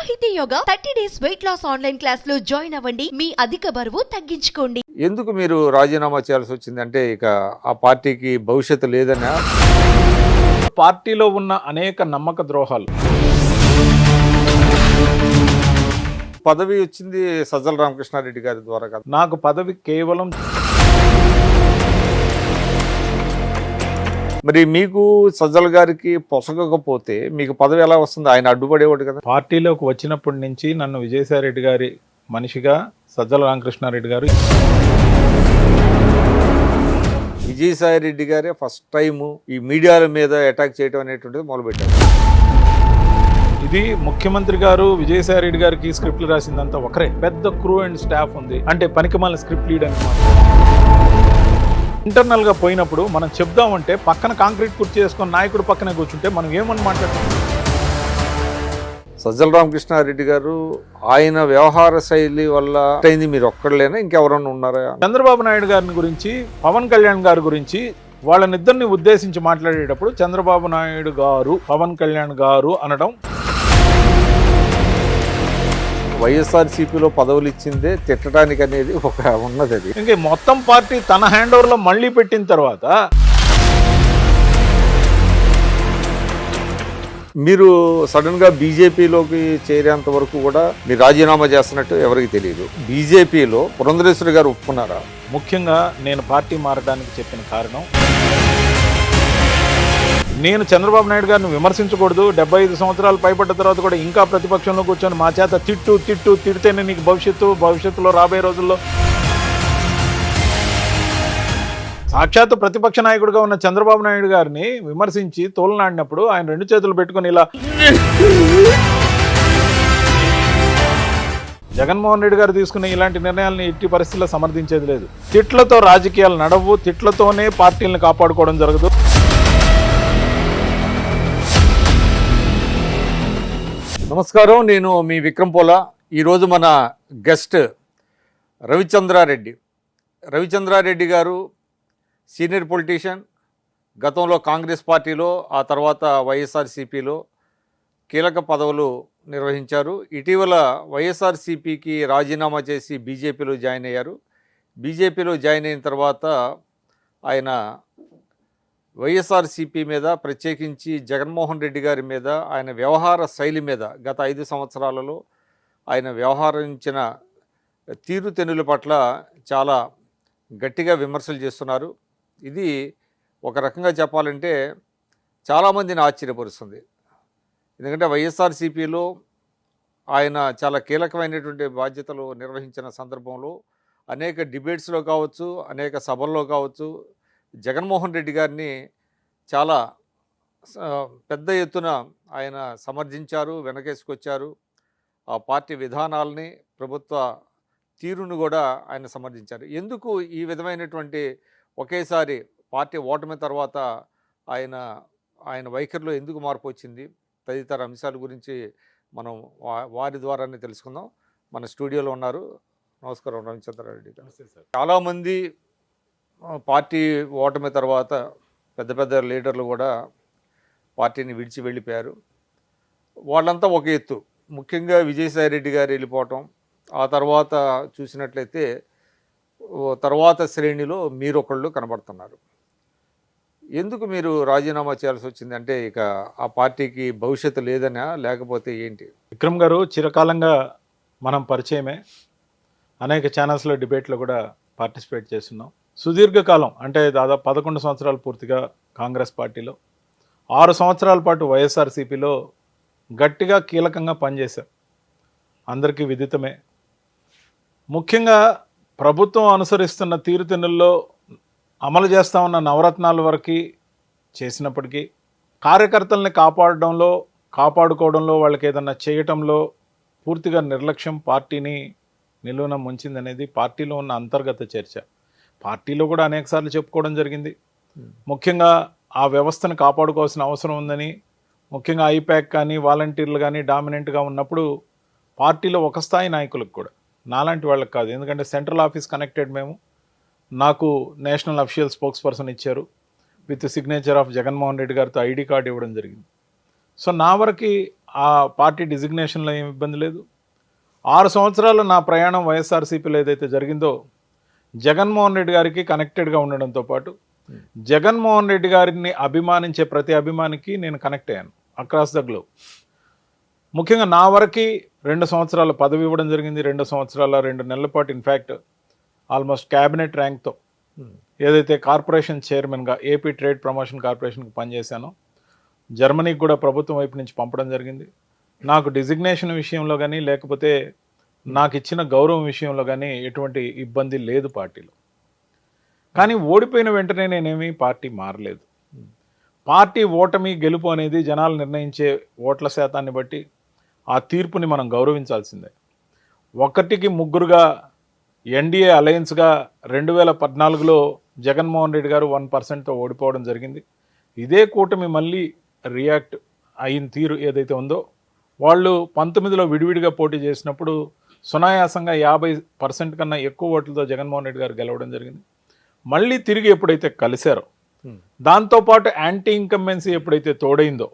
సాహితీ yoga 30 days weight loss online class లో join అవ్వండి. మీ అధిక బరువు తగ్గించుకోండి. ఎందుకు మీరు రాజీనామా చేయాల్సి వచ్చింది? అంటే ఇక ఆ పార్టీకి భవిష్యత్తు లేదనా? పార్టీలో ఉన్న అనేక నమ్మక ద్రోహాలు. పదవి వచ్చింది సజ్జల రామకృష్ణారెడ్డి గారి ద్వారా కదా. నాకు పదవి కేవలం మరి మీకు సజ్జల గారికి పొసగకపోతే మీకు పదవి ఎలా వస్తుంది? ఆయన అడ్డుపడేవాడు కదా. పార్టీలోకి వచ్చినప్పటి నుంచి నన్ను విజయసాయిరెడ్డి గారి మనిషిగా సజ్జల రామకృష్ణారెడ్డి గారు, విజయసాయిరెడ్డి గారే ఫస్ట్ టైము ఈ మీడియాల మీద అటాక్ చేయడం అనేటువంటిది మొదలుపెట్టారు. ఇది ముఖ్యమంత్రి గారు విజయసాయిరెడ్డి గారికి స్క్రిప్ట్లు రాసిందంతా ఒకరే. పెద్ద క్రూ అండ్ స్టాఫ్ ఉంది. అంటే పనికిమాలిన స్క్రిప్ట్ లీడ్ అనమాట. ఇంటర్నల్ గా పోయినప్పుడు మనం చెప్దామంటే పక్కన కాంక్రీట్ కుర్చీ చేసుకొని నాయకుడు పక్కనే కూర్చుంటే మనం ఏమని మాట్లాడతాం? సజ్జల రామకృష్ణారెడ్డి గారు ఆయన వ్యవహార శైలి వల్ల అయింది. మీరు ఒక్కడలేనా, ఇంకెవరన్నా ఉన్నారా? చంద్రబాబు నాయుడు గారిని గురించి, పవన్ కళ్యాణ్ గారి గురించి వాళ్ళనిద్దరిని ఉద్దేశించి మాట్లాడేటప్పుడు చంద్రబాబు నాయుడు గారు, పవన్ కళ్యాణ్ గారు అనడం. వైఎస్ఆర్సీపీలో పదవులు ఇచ్చిందే తిట్టడానికి అనేది ఒక ఉన్నది. అది ఇంకా మొత్తం పార్టీ తన హ్యాండ్ ఓవర్ లో మళ్ళీ పెట్టిన తర్వాత మీరు సడన్ గా బీజేపీలోకి చేరేంత వరకు కూడా మీరు రాజీనామా చేస్తున్నట్టు ఎవరికి తెలియదు. బీజేపీలో పురంధరేశ్వరి గారు ఒప్పుకున్నారా? ముఖ్యంగా నేను పార్టీ మారడానికి చెప్పిన కారణం, నేను చంద్రబాబు నాయుడు గారిని విమర్శించకూడదు. 75 సంవత్సరాలు పైపడ్డ తర్వాత కూడా ఇంకా ప్రతిపక్షంలో కూర్చొని మా చేత తిడితేనే నీకు భవిష్యత్తులో రాబోయే రోజుల్లో సాక్షాత్ ప్రతిపక్ష నాయకుడిగా ఉన్న చంద్రబాబు నాయుడు గారిని విమర్శించి తోలనాడినప్పుడు ఆయన 2 చేతులు పెట్టుకుని ఇలా జగన్మోహన్ రెడ్డి గారు తీసుకునే ఇలాంటి నిర్ణయాలను ఎట్టి పరిస్థితుల్లో సమర్థించేది లేదు. తిట్లతో రాజకీయాలు నడవు, తిట్లతోనే పార్టీలను కాపాడుకోవడం జరగదు. నమస్కారం, నేను మీ విక్రమ్ పోలా. ఈరోజు మన గెస్ట్ రవిచంద్రారెడ్డి గారు సీనియర్ పొలిటీషియన్. గతంలో కాంగ్రెస్ పార్టీలో, ఆ తర్వాత వైఎస్ఆర్సీపీలో కీలక పదవులు నిర్వహించారు. ఇటీవల వైఎస్ఆర్సీపీకి రాజీనామా చేసి బీజేపీలో జాయిన్ అయ్యారు. బీజేపీలో జాయిన్ అయిన తర్వాత ఆయన వైఎస్ఆర్సీపీ మీద, ప్రత్యేకించి జగన్మోహన్ రెడ్డి గారి మీద, ఆయన వ్యవహార శైలి మీద గత 5 సంవత్సరాలలో ఆయన వ్యవహరించిన తీరుతెన్నుల పట్ల చాలా గట్టిగా విమర్శలు చేస్తున్నారు. ఇది ఒక రకంగా చెప్పాలంటే చాలామందిని ఆశ్చర్యపరుస్తుంది. ఎందుకంటే వైఎస్ఆర్సీపీలో ఆయన చాలా కీలకమైనటువంటి బాధ్యతలు నిర్వహించిన సందర్భంలో అనేక డిబేట్స్లో కావచ్చు, అనేక సభల్లో కావచ్చు, జగన్మోహన్ రెడ్డి గారిని చాలా పెద్ద ఎత్తున ఆయన సమర్థించారు, వెనకేసుకొచ్చారు. ఆ పార్టీ విధానాలని, ప్రభుత్వ తీరును కూడా ఆయన సమర్థించారు. ఎందుకు ఈ విధమైనటువంటి ఒకేసారి పార్టీ ఓటమి తర్వాత ఆయన వైఖరిలో ఎందుకు మార్పు వచ్చింది? తదితర అంశాల గురించి మనం వారి ద్వారానే తెలుసుకుందాం. మన స్టూడియోలో ఉన్నారు. నమస్కారం రవిచంద్రారెడ్డి గారు. చాలామంది పార్టీ ఓటమి తర్వాత పెద్ద లీడర్లు కూడా పార్టీని విడిచి వెళ్ళిపోయారు. వాళ్ళంతా ఒక ఎత్తు. ముఖ్యంగా విజయసాయిరెడ్డి గారు వెళ్ళిపోవటం, ఆ తర్వాత చూసినట్లయితే తర్వాత శ్రేణిలో మీరొకళ్ళు కనబడుతున్నారు. ఎందుకు మీరు రాజీనామా చేయాల్సి వచ్చింది? అంటే ఇక ఆ పార్టీకి భవిష్యత్తు లేదనా, లేకపోతే ఏంటి? విక్రమ్ గారు, చిరకాలంగా మనం పరిచయమే. అనేక ఛానల్స్లో డిబేట్లో కూడా పార్టిసిపేట్ చేస్తున్నాం. సుదీర్ఘకాలం అంటే దాదాపు 11 సంవత్సరాలు పూర్తిగా కాంగ్రెస్ పార్టీలో, 6 సంవత్సరాల పాటు వైఎస్ఆర్సీపీలో గట్టిగా కీలకంగా పనిచేశారు. అందరికీ విదితమే. ముఖ్యంగా ప్రభుత్వం అనుసరిస్తున్న తీరుతెన్నుల్లో అమలు చేస్తూ ఉన్న నవరత్నాల వరకు చేసినప్పటికీ కార్యకర్తల్ని కాపాడుకోవడంలో వాళ్ళకి ఏదన్నా చేయటంలో పూర్తిగా నిర్లక్ష్యం పార్టీని నిలువున ముంచిందనేది పార్టీలో ఉన్న అంతర్గత చర్చ. పార్టీలో కూడా అనేకసార్లు చెప్పుకోవడం జరిగింది. ముఖ్యంగా ఆ వ్యవస్థను కాపాడుకోవాల్సిన అవసరం ఉందని, ముఖ్యంగా ఐప్యాక్ కానీ వాలంటీర్లు కానీ డామినెంట్గా ఉన్నప్పుడు పార్టీలో ఒక స్థాయి నాయకులకు కూడా, నాలాంటి వాళ్ళకి కాదు, ఎందుకంటే సెంట్రల్ ఆఫీస్ కనెక్టెడ్ మేము, నాకు నేషనల్ అఫీషియల్ స్పోక్స్ పర్సన్ ఇచ్చారు with signature of Jaganmohan Reddy గారితో ఐడి కార్డు ఇవ్వడం జరిగింది. సో నా వరకు ఆ పార్టీ డిజిగ్నేషన్లో ఏమి ఇబ్బంది లేదు. 6 సంవత్సరాలు నా ప్రయాణం వైఎస్ఆర్సీపీలో ఏదైతే జరిగిందో జగన్మోహన్ రెడ్డి గారికి కనెక్టెడ్గా ఉండడంతో పాటు జగన్మోహన్ రెడ్డి గారిని అభిమానించే ప్రతి అభిమానికి నేను కనెక్ట్ అయ్యాను అక్రాస్ ద గ్లోబ్. ముఖ్యంగా నా వరకు 2 సంవత్సరాల పదవి ఇవ్వడం జరిగింది. 2 సంవత్సరాల 2 నెలల పాటు ఇన్ఫ్యాక్ట్ ఆల్మోస్ట్ క్యాబినెట్ ర్యాంక్తో ఏదైతే కార్పొరేషన్ చైర్మన్గా ఏపీ ట్రేడ్ ప్రమోషన్ కార్పొరేషన్కి పనిచేశానో జర్మనీకి కూడా ప్రభుత్వం వైపు నుంచి పంపడం జరిగింది. నాకు డిజిగ్నేషన్ విషయంలో కానీ లేకపోతే నాకు ఇచ్చిన గౌరవం విషయంలో కానీ ఎటువంటి ఇబ్బంది లేదు పార్టీలో. కానీ ఓడిపోయిన వెంటనే నేనేమి పార్టీ మారలేదు. పార్టీ ఓటమి గెలుపు అనేది జనాలు నిర్ణయించే ఓట్ల శాతాన్ని బట్టి ఆ తీర్పుని మనం గౌరవించాల్సిందే. 1కి 3గా ఎన్డీఏ అలయన్స్గా 2014లో జగన్మోహన్ రెడ్డి గారు 1%తో ఓడిపోవడం జరిగింది. ఇదే కూటమి మళ్ళీ రియాక్ట్ అయిన తీరు ఏదైతే ఉందో వాళ్ళు 19లో విడివిడిగా పోటీ చేసినప్పుడు సునాయాసంగా 50% కన్నా ఎక్కువ ఓట్లతో జగన్మోహన్ రెడ్డి గారు గెలవడం జరిగింది. మళ్ళీ తిరిగి ఎప్పుడైతే కలిశారో దాంతోపాటు యాంటీ ఇన్కంబెన్సీ ఎప్పుడైతే తోడైందో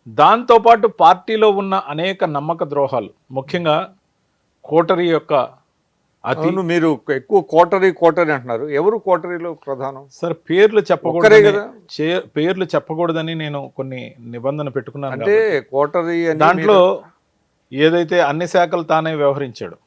దాంతోపాటు పార్టీలో ఉన్న అనేక నమ్మక ద్రోహాలు ముఖ్యంగా కోటరీ యొక్క అవును, మీరు ఎక్కువ కోటరీ అంటున్నారు. ఎవరు కోటరీలో ప్రధానం? సార్ పేర్లు ఒక్కరే చెప్పకూడదు కదా? పేర్లు చెప్పకూడదని నేను కొన్ని నిబంధన పెట్టుకున్నాను. అంటే కోటరీ అని దాంట్లో ఏదైతే అన్ని శాఖలు తానే వ్యవహరించాడు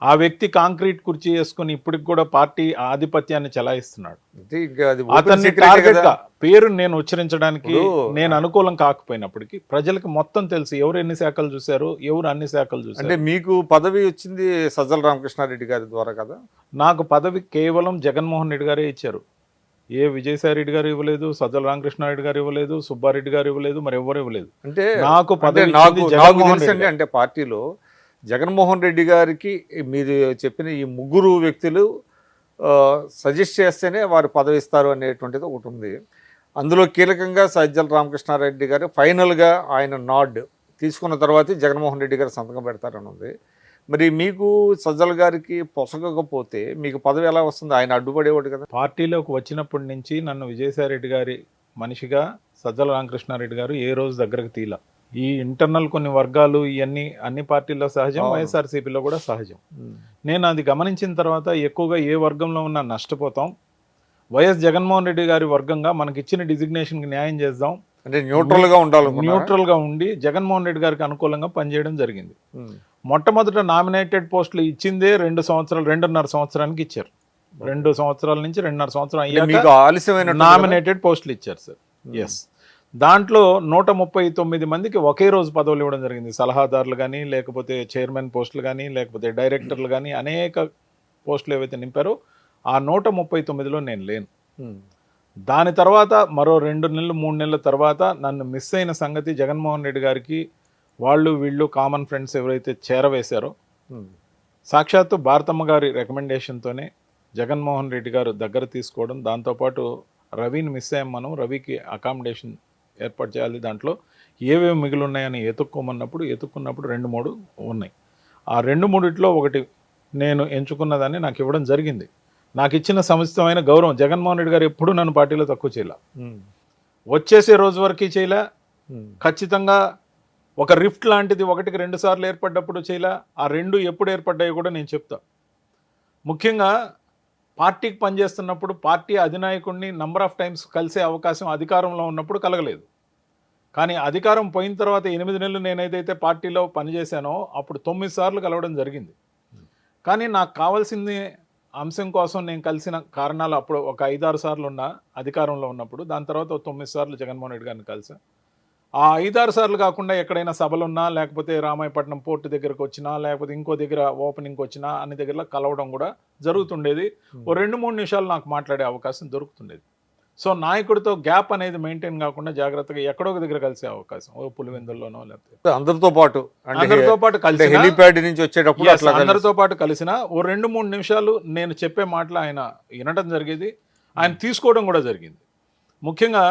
ఆ వ్యక్తి కాంక్రీట్ కుర్చీ వేసుకుని ఇప్పటికి కూడా పార్టీ ఆధిపత్యాన్ని చెలాయిస్తున్నాడు. అంటే ఇంకా అది open అతన్ని secret టార్గెట్ కదా. గా పేరు నేను ఉచ్చరించడానికి ఇప్పుడు నేను అనుకూలం కాకపోయినప్పటికీ ప్రజలకు మొత్తం తెలుసు ఎవరు ఎన్ని శాఖలు చూశారు, ఎవరు అన్ని శాఖలు అంటే చూశారు. మీకు పదవి వచ్చింది సజ్జల రామకృష్ణారెడ్డి గారి ద్వారా కదా? నాకు పదవి కేవలం జగన్మోహన్ రెడ్డి గారే ఇచ్చారు. ఏ విజయసాయి రెడ్డి గారు ఇవ్వలేదు, సజ్జల రామకృష్ణారెడ్డి గారు ఇవ్వలేదు, సుబ్బారెడ్డి గారు ఇవ్వలేదు, మరి ఎవరు ఇవ్వలేదు. అంటే నాకు అంటే పదవి నాకు ఇచ్చింది నాకు జగన్మోహన్ తెలుసండి. రెడ్డి. అంటే పార్టీలో జగన్మోహన్ రెడ్డి గారికి మీరు చెప్పిన ఈ 3 వ్యక్తులు సజెస్ట్ చేస్తేనే వారు పదవి ఇస్తారు అనేటువంటిది ఒకటి ఉంది. అందులో కీలకంగా సజ్జల రామకృష్ణారెడ్డి గారు ఫైనల్గా ఆయన నాడ్ తీసుకున్న తర్వాతే జగన్మోహన్ రెడ్డి గారు సంతకం పెడతారని ఉంది. మరి మీకు సజ్జల గారికి పొసగకపోతే మీకు పదవి ఎలా వస్తుంది? ఆయన అడ్డుపడేవాడు కదా. పార్టీలోకి వచ్చినప్పటి నుంచి నన్ను విజయసాయి రెడ్డి గారి మనిషిగా సజ్జల రామకృష్ణారెడ్డి గారు ఏ రోజు దగ్గరకు తీల. ఈ ఇంటర్నల్ కొన్ని వర్గాలు ఇవన్నీ అన్ని పార్టీల్లో సహజం, వైఎస్ఆర్సీపీలో కూడా సహజం. నేను అది గమనించిన తర్వాత ఎక్కువగా ఏ వర్గంలో ఉన్నా నష్టపోతాం, వైఎస్ జగన్మోహన్ రెడ్డి గారి వర్గంగా మనకి ఇచ్చిన డిజిగ్నేషన్కి న్యాయం చేద్దాం, అంటే న్యూట్రల్గా ఉండాలి. న్యూట్రల్గా ఉండి జగన్మోహన్ రెడ్డి గారికి అనుకూలంగా పనిచేయడం జరిగింది. మొట్టమొదట నామినేటెడ్ పోస్టులు ఇచ్చిందే 2.5 సంవత్సరానికి ఇచ్చారు. 2 సంవత్సరాల నుంచి 2.5 సంవత్సరం అయ్యాక మీకు ఆలస్యమైన నామినేటెడ్ పోస్టులు ఇచ్చారు సార్. ఎస్, దాంట్లో 139 మందికి ఒకే రోజు పదవులు ఇవ్వడం జరిగింది. సలహాదారులు కానీ లేకపోతే చైర్మన్ పోస్టులు కానీ లేకపోతే డైరెక్టర్లు కానీ అనేక పోస్టులు ఏవైతే నింపారో ఆ 139లో నేను లేను. దాని తర్వాత మరో 2 నెలలు 3 నెలల తర్వాత నన్ను మిస్ అయిన సంగతి జగన్మోహన్ రెడ్డి గారికి వాళ్ళు వీళ్ళు కామన్ ఫ్రెండ్స్ ఎవరైతే చేరవేశారో సాక్షాత్తు భారతమ్మ గారి రికమెండేషన్తోనే జగన్మోహన్ రెడ్డి గారు దగ్గర తీసుకోవడం, దాంతోపాటు రవిని మిస్ అయ్యాం, మనం రవికి అకామిడేషన్ ఏర్పాటు చేయాలి, దాంట్లో ఏవేవి మిగిలి ఉన్నాయని ఎత్తుక్కోమన్నప్పుడు ఎత్తుక్కున్నప్పుడు 2-3 ఉన్నాయి. ఆ 2-3లో ఒకటి నేను ఎంచుకున్నదాన్ని నాకు ఇవ్వడం జరిగింది. నాకు ఇచ్చిన సముచితమైన గౌరవం జగన్మోహన్ రెడ్డి గారు ఎప్పుడూ నన్ను పార్టీలో తక్కువ చేయలే, వచ్చేసే రోజు వరకు చేయలే. ఖచ్చితంగా ఒక రిఫ్ట్ లాంటిది 1కి 2 సార్లు ఏర్పడ్డప్పుడు చేయలే. ఆ 2 ఎప్పుడు ఏర్పడ్డాయో కూడా నేను చెప్తా. ముఖ్యంగా పార్టీకి పనిచేస్తున్నప్పుడు పార్టీ అధినాయకుడిని నంబర్ ఆఫ్ టైమ్స్ కలిసే అవకాశం అధికారంలో ఉన్నప్పుడు కలగలేదు. కానీ అధికారం పోయిన తర్వాత 8 నెలలు నేనేదైతే పార్టీలో పనిచేశానో అప్పుడు 9 సార్లు కలవడం జరిగింది. కానీ నాకు కావాల్సింది అంశం కోసం నేను కలిసిన కారణాలు అప్పుడు ఒక 5-6 సార్లు ఉన్న అధికారంలో ఉన్నప్పుడు, దాని తర్వాత 9 సార్లు జగన్మోహన్ రెడ్డి గారిని కలిసా. ఆ 5-6 సార్లు కాకుండా ఎక్కడైనా సభలున్నా లేకపోతే రామాయపట్నం పోర్టు దగ్గరకు వచ్చినా లేకపోతే ఇంకో దగ్గర ఓపెనింగ్కి వచ్చినా అన్ని దగ్గర కలవడం కూడా జరుగుతుండేది. ఓ 2-3 నిమిషాలు నాకు మాట్లాడే అవకాశం దొరుకుతుండేది. సో నాయకుడితో గ్యాప్ అనేది మెయింటైన్ కాకుండా జాగ్రత్తగా ఎక్కడో ఒక దగ్గర కలిసే అవకాశం, ఓ పులివెందుల్లోనో లేకపోతే అందరితో పాటు కలిసి హెలిప్యాడ్ నుంచి వచ్చేటప్పుడు అందరితో పాటు కలిసిన ఓ 2-3 నిమిషాలు నేను చెప్పే మాటలు ఆయన వినడం జరిగేది, ఆయన తీసుకోవడం కూడా జరిగింది. ముఖ్యంగా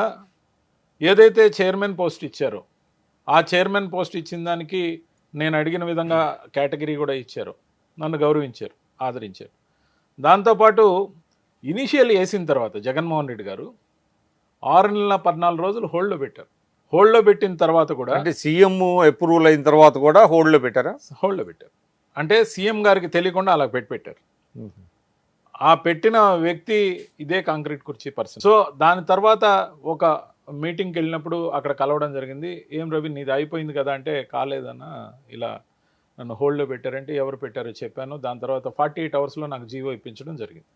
ఏదైతే చైర్మన్ పోస్ట్ ఇచ్చారో ఆ చైర్మన్ పోస్ట్ ఇచ్చిన దానికి నేను అడిగిన విధంగా కేటగిరీ కూడా ఇచ్చారు, నన్ను గౌరవించారు, ఆదరించారు. దాంతోపాటు ఇనిషియల్ వేసిన తర్వాత జగన్మోహన్ రెడ్డి గారు 6 నెలల 14 రోజులు హోల్డ్లో పెట్టారు. హోల్డ్లో పెట్టిన తర్వాత కూడా అంటే సీఎం అప్రూవల్ అయిన తర్వాత కూడా హోల్డ్లో పెట్టారా? హోల్డ్లో పెట్టారు. అంటే సీఎం గారికి తెలియకుండా అలా పెట్టారు. ఆ పెట్టిన వ్యక్తి ఇదే కాంక్రీట్ కుర్చీ పర్సన్. సో దాని తర్వాత ఒక మీటింగ్కి వెళ్ళినప్పుడు అక్కడ కలవడం జరిగింది. ఏం రవి నీది అయిపోయింది కదా అంటే, కాలేదన్న, ఇలా నన్ను హోల్డ్లో పెట్టారంటే ఎవరు పెట్టారో చెప్పాను. దాని తర్వాత 48 అవర్స్లో నాకు జీవో ఇప్పించడం జరిగింది.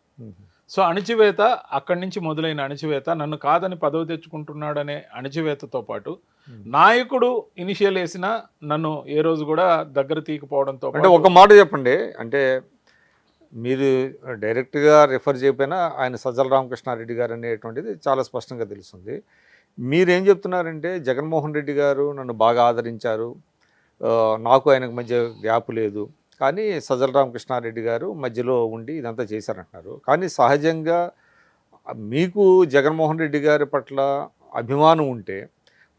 సో అణిచివేత అక్కడి నుంచి మొదలైన అణిచివేత, నన్ను కాదని పదవి తెచ్చుకుంటున్నాడనే అణిచివేతతో పాటు నాయకుడు ఇనిషియల్ వేసిన నన్ను ఏ రోజు కూడా దగ్గర తీయకపోవడంతో అంటే ఒక మాట చెప్పండి, అంటే మీరు డైరెక్ట్గా రిఫర్ చేయకపోయినా ఆయన సజ్జల రామకృష్ణారెడ్డి గారు అనేటువంటిది చాలా స్పష్టంగా తెలుస్తుంది. మీరేం చెప్తున్నారంటే జగన్మోహన్ రెడ్డి గారు నన్ను బాగా ఆదరించారు, నాకు ఆయనకు మధ్య గ్యాప్ లేదు, కానీ సజ్జల రామకృష్ణారెడ్డి గారు మధ్యలో ఉండి ఇదంతా చేశారంటున్నారు. కానీ సహజంగా మీకు జగన్మోహన్ రెడ్డి గారి పట్ల అభిమానం ఉంటే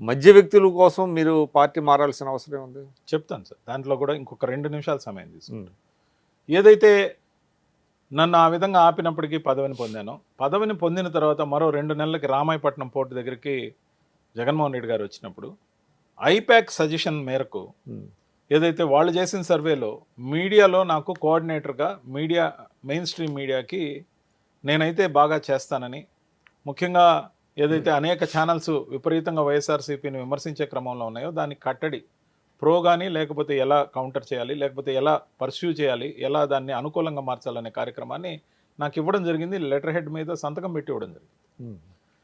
మధ్య వ్యక్తుల కోసం మీరు పార్టీ మారాల్సిన అవసరం ఉంది. చెప్తాను సార్, దాంట్లో కూడా ఇంకొక 2 నిమిషాల సమయం తీసుకుంటాను. ఏదైతే నన్ను ఆ విధంగా ఆపినప్పటికీ పదవిని పొందాను. పదవిని పొందిన తర్వాత మరో 2 నెలలకి రామాయపట్నం పోర్టు దగ్గరికి జగన్మోహన్ రెడ్డి గారు వచ్చినప్పుడు ఐపాక్ సజెషన్ మేరకు ఏదైతే వాళ్ళు చేసిన సర్వేలో మీడియాలో నాకు కోఆర్డినేటర్గా మెయిన్ స్ట్రీమ్ మీడియాకి నేనైతే బాగా చేస్తానని, ముఖ్యంగా ఏదైతే అనేక ఛానల్స్ విపరీతంగా వైఎస్ఆర్సీపీని విమర్శించే క్రమంలో ఉన్నాయో దాన్ని కట్టడి ప్రో కానీ, లేకపోతే ఎలా కౌంటర్ చేయాలి, లేకపోతే ఎలా పర్స్యూ చేయాలి, ఎలా దాన్ని అనుకూలంగా మార్చాలనే కార్యక్రమాన్ని నాకు ఇవ్వడం జరిగింది. లెటర్ హెడ్ మీద సంతకం పెట్టి ఇవ్వడం జరిగింది.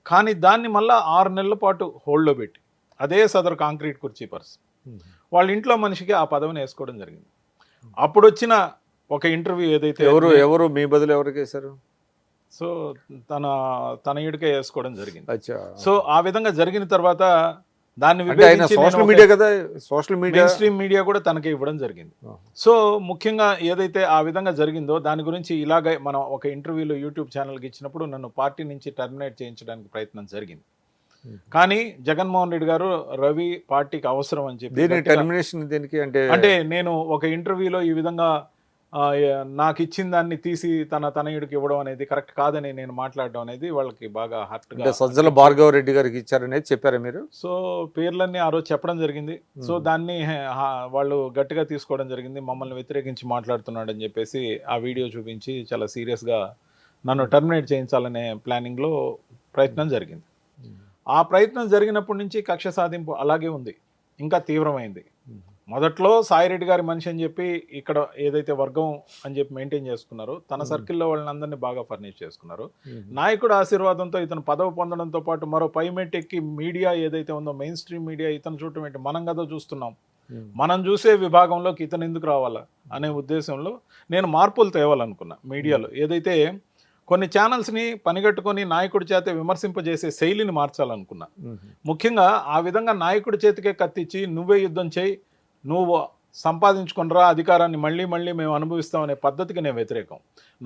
కానీ దాన్ని మళ్ళీ 6 నెలల పాటు హోల్డ్లో పెట్టి అదే సదరు కాంక్రీట్ కుర్చీ పర్సన్ వాళ్ళ ఇంట్లో మనిషికి ఆ పదవిని వేసుకోవడం జరిగింది. అప్పుడు వచ్చిన ఒక ఇంటర్వ్యూ ఏదైతే ఎవరు మీ బదులు ఎవరికి వేశారు? సో తనయుడికే వేసుకోవడం జరిగింది. సో ఆ విధంగా జరిగిన తర్వాత దాన్ని సోషల్ మీడియా కదా, సోషల్ మీడియా స్ట్రీమ్ మీడియా కూడా తనకే ఇవ్వడం జరిగింది. సో ముఖ్యంగా ఏదైతే ఆ విధంగా జరిగిందో దాని గురించి ఇలాగే మనం ఒక ఇంటర్వ్యూలో యూట్యూబ్ ఛానల్కి ఇచ్చినప్పుడు నన్ను పార్టీ నుంచి టర్మినేట్ చేయించడానికి ప్రయత్నం జరిగింది. కానీ జగన్మోహన్ రెడ్డి గారు రవి పార్టీకి అవసరం అని చెప్పి టర్మినేషన్ దేనికి అంటే నేను ఒక ఇంటర్వ్యూలో ఈ విధంగా నాకు ఇచ్చిన దాన్ని తీసి తనయుడికి ఇవ్వడం అనేది కరెక్ట్ కాదని నేను మాట్లాడడం అనేది వాళ్ళకి బాగా హర్ట్గా. సజ్జల భార్గవ రెడ్డి గారికి ఇచ్చారనేది చెప్పారా మీరు? సో పేర్లన్నీ ఆ రోజు చెప్పడం జరిగింది. సో దాన్ని వాళ్ళు గట్టిగా తీసుకోవడం జరిగింది. మమ్మల్ని వ్యతిరేకించి మాట్లాడుతున్నాడని చెప్పేసి ఆ వీడియో చూపించి చాలా సీరియస్గా నన్ను టర్మినేట్ చేయించాలనే ప్లానింగ్లో ప్రయత్నం జరిగింది. ఆ ప్రయత్నం జరిగినప్పటి నుంచి కక్ష సాధింపు అలాగే ఉంది, ఇంకా తీవ్రమైంది. మొదట్లో సాయిరెడ్డి గారి మనిషి అని చెప్పి ఇక్కడ ఏదైతే వర్గం అని చెప్పి మెయింటైన్ చేసుకున్నారో తన సర్కిల్లో వాళ్ళని అందరినీ బాగా ఫర్నిష్ చేసుకున్నారు. నాయకుడు ఆశీర్వాదంతో ఇతను పదవి పొందడంతో పాటు మరో పైమెట్ ఎక్కి మీడియా ఏదైతే ఉందో మెయిన్ స్ట్రీమ్ మీడియా ఇతను చూడటం ఏంటి, మనం కదా చూస్తున్నాం, మనం చూసే విభాగంలోకి ఇతను ఎందుకు రావాలా అనే ఉద్దేశంలో నేను మార్పులు తేవాలనుకున్నా. మీడియాలో ఏదైతే కొన్ని ఛానల్స్ని పనిగట్టుకొని నాయకుడి చేత విమర్శింపజేసే శైలిని మార్చాలనుకున్నా. ముఖ్యంగా ఆ విధంగా నాయకుడి చేతికే కత్తిచ్చి నువ్వే యుద్ధం చేయి, నువ్వు సంపాదించుకునిరా అధికారాన్ని, మళ్ళీ మళ్ళీ మేము అనుభవిస్తామనే పద్ధతికి నేను వ్యతిరేకం.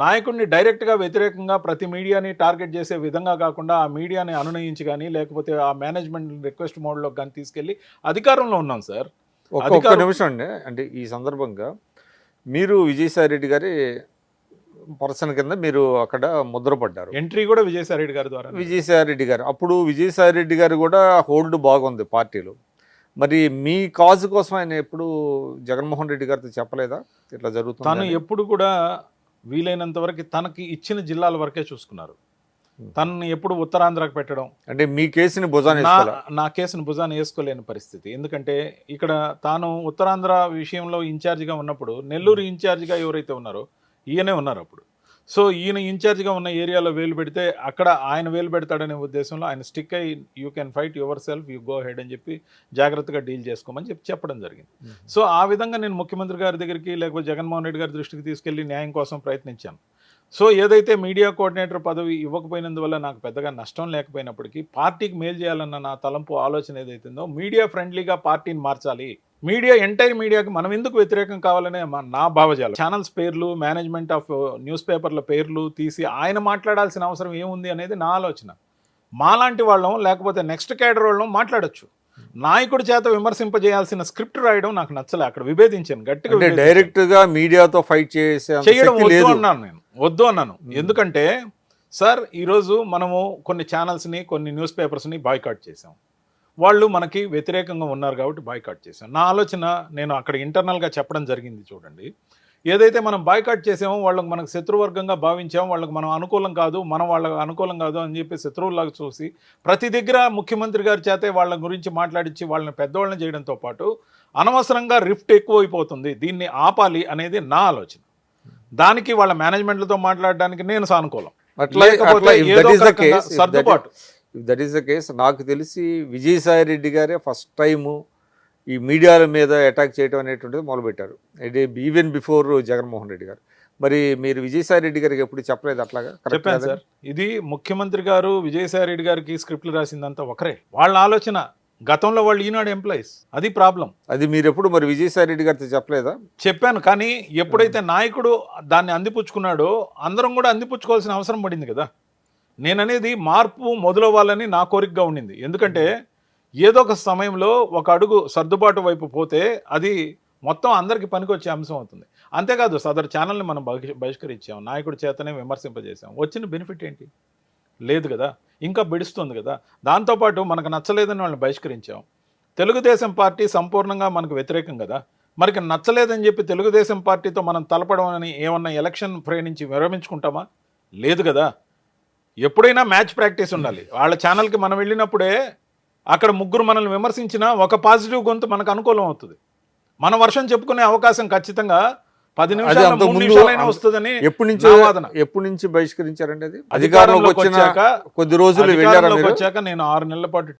నాయకుడిని డైరెక్ట్గా వ్యతిరేకంగా ప్రతి మీడియాని టార్గెట్ చేసే విధంగా కాకుండా ఆ మీడియాని అనునయించి కానీ లేకపోతే ఆ మేనేజ్మెంట్ రిక్వెస్ట్ మోడ్లోకి కానీ తీసుకెళ్ళి అధికారంలో ఉన్నాం సార్. ఒక్క నిమిషం అండి, అంటే ఈ సందర్భంగా మీరు విజయసాయిరెడ్డి గారి పర్సన్ కింద మీరు అక్కడ ముద్రపడ్డారు. ఎంట్రీ కూడా విజయసాయిరెడ్డి గారి ద్వారా. విజయసాయిరెడ్డి గారు అప్పుడు విజయసాయిరెడ్డి గారు కూడా హోల్డ్ బాగుంది పార్టీలో. మరి మీ కాజు కోసం ఆయన ఎప్పుడు జగన్మోహన్ రెడ్డి గారితో చెప్పలేదా ఇట్లా జరుగుతుంది? తను ఎప్పుడు కూడా వీలైనంత వరకు తనకి ఇచ్చిన జిల్లాల వరకే చూసుకున్నారు. తనని ఎప్పుడు ఉత్తరాంధ్రకు పెట్టడం అంటే మీ కేసుని భుజాన్ని నా కేసుని భుజాన్ని వేసుకోలేని పరిస్థితి. ఎందుకంటే ఇక్కడ తాను ఉత్తరాంధ్ర విషయంలో ఇన్ఛార్జిగా ఉన్నప్పుడు నెల్లూరు ఇన్ఛార్జిగా ఎవరైతే ఉన్నారో ఈయనే ఉన్నారు అప్పుడు. సో ఈయన ఇన్ఛార్జిగా ఉన్న ఏరియాలో వేలు పెడితే అక్కడ ఆయన వేలు పెడతాడనే ఉద్దేశంలో ఆయన స్టిక్ అయ్యి you can fight your self, you go head అని చెప్పి జాగ్రత్తగా డీల్ చేసుకోమని చెప్పడం జరిగింది. సో ఆ విధంగా నేను ముఖ్యమంత్రి గారి దగ్గరికి లేకపోతే జగన్మోహన్ రెడ్డి గారి దృష్టికి తీసుకెళ్లి న్యాయం కోసం ప్రయత్నించాను. సో ఏదైతే మీడియా కోఆర్డినేటర్ పదవి ఇవ్వకపోయినందువల్ల నాకు పెద్దగా నష్టం లేకపోయినప్పటికీ పార్టీకి మేలు చేయాలన్న నా తలంపు ఆలోచన ఏదైతుందో మీడియా ఫ్రెండ్లీగా పార్టీని మార్చాలి, మీడియా ఎంటైర్ మీడియాకి మనం ఎందుకు వ్యతిరేకం కావాలనే నా భావజాలం. ఛానల్స్ పేర్లు, మేనేజ్మెంట్ ఆఫ్ న్యూస్ పేపర్ల పేర్లు తీసి ఆయన మాట్లాడాల్సిన అవసరం ఏముంది అనేది నా ఆలోచన. మాలాంటి వాళ్ళం లేకపోతే నెక్స్ట్ క్యాడర్ వాళ్ళం మాట్లాడొచ్చు. నాయకుడి చేత విమర్శింపజేయాల్సిన స్క్రిప్ట్ రాయడం నాకు నచ్చలే. అక్కడ విభేదించాను గట్టిగా. డైరెక్ట్ గా మీడియాతో ఫైట్ చేయడం వద్దు అన్నాను నేను, వద్దు అన్నాను. ఎందుకంటే సార్ ఈరోజు మనము కొన్ని ఛానల్స్ని కొన్ని న్యూస్ పేపర్స్ని బాయ్కాట్ చేసాం. వాళ్ళు మనకి వ్యతిరేకంగా ఉన్నారు కాబట్టి బాయ్కాట్ చేశాం. నా ఆలోచన నేను అక్కడ ఇంటర్నల్గా చెప్పడం జరిగింది. చూడండి, ఏదైతే మనం బాయ్కాట్ చేసామో వాళ్ళకి మనకు శత్రువర్గంగా భావించామో, వాళ్ళకి మనం అనుకూలం కాదు, మనం వాళ్ళకి అనుకూలం కాదు అని చెప్పి శత్రువులాగా చూసి ప్రతి దగ్గర ముఖ్యమంత్రి గారి చేతే వాళ్ళ గురించి మాట్లాడించి వాళ్ళని పెద్దవాళ్ళని చేయడంతో పాటు అనవసరంగా రిఫ్ట్ ఎక్కువైపోతుంది, దీన్ని ఆపాలి అనేది నా ఆలోచన. దానికి వాళ్ళ మేనేజ్మెంట్లతో మాట్లాడడానికి నేను సానుకూలం. లేకపోతే ఏదో ఒక రకంగా సర్దుబాటు. That is the case. నాకు తెలిసి విజయసాయి రెడ్డి గారే ఫస్ట్ టైము ఈ మీడియాల మీద అటాక్ చేయడం అనేటువంటిది మొదలుపెట్టారు, ఈవెన్ బిఫోర్ జగన్మోహన్ రెడ్డి గారు. మరి మీరు విజయసాయి రెడ్డి గారికి ఎప్పుడు చెప్పలేదు అట్లాగా? చెప్పాను సార్. ఇది ముఖ్యమంత్రి గారు విజయసాయి రెడ్డి గారికి స్క్రిప్ట్లు రాసిందంతా ఒకరే. వాళ్ళ ఆలోచన గతంలో వాళ్ళు ఈనాడు ఎంప్లాయీస్, అది ప్రాబ్లం. అది మీరు ఎప్పుడు మరి విజయసాయి రెడ్డి గారితో చెప్పలేదా? చెప్పాను, కానీ ఎప్పుడైతే నాయకుడు దాన్ని అందిపుచ్చుకున్నాడో అందరం కూడా అందిపుచ్చుకోవాల్సిన అవసరం పడింది కదా. నేననేది మార్పు మొదలవ్వాలని నా కోరికగా ఉండింది. ఎందుకంటే ఏదో ఒక సమయంలో ఒక అడుగు సర్దుబాటు వైపు పోతే అది మొత్తం అందరికీ పనికొచ్చే అంశం అవుతుంది. అంతేకాదు సదరు ఛానల్ని మనం బహిష్కరించాం, నాయకుడి చేతనే విమర్శింపజేసాం. వచ్చిన బెనిఫిట్ ఏంటి? లేదు కదా, ఇంకా బిడుస్తుంది కదా. దాంతోపాటు మనకు నచ్చలేదని వాళ్ళని బహిష్కరించాం. తెలుగుదేశం పార్టీ సంపూర్ణంగా మనకు వ్యతిరేకం కదా. మనకి నచ్చలేదని చెప్పి తెలుగుదేశం పార్టీతో మనం తలపడం అని ఏమన్నా ఎలక్షన్ ఫ్రే నుంచి విరమించుకుంటామా? లేదు కదా. ఎప్పుడైనా మ్యాచ్ ప్రాక్టీస్ ఉండాలి. వాళ్ళ ఛానల్కి మనం వెళ్ళినప్పుడే అక్కడ ముగ్గురు మనల్ని విమర్శించినా ఒక పాజిటివ్ గొంతు మనకు అనుకూలం అవుతుంది. మన వర్షం చెప్పుకునే అవకాశం ఖచ్చితంగా 10 నిమిషాలు 3 నిమిషాలైనా వస్తుందని ఎప్పటి నుంచి బహిష్కరించారండి? అది అధికారంలోకి వచ్చాక కొద్ది రోజులు వచ్చాక నేను 6 నెలల పాటు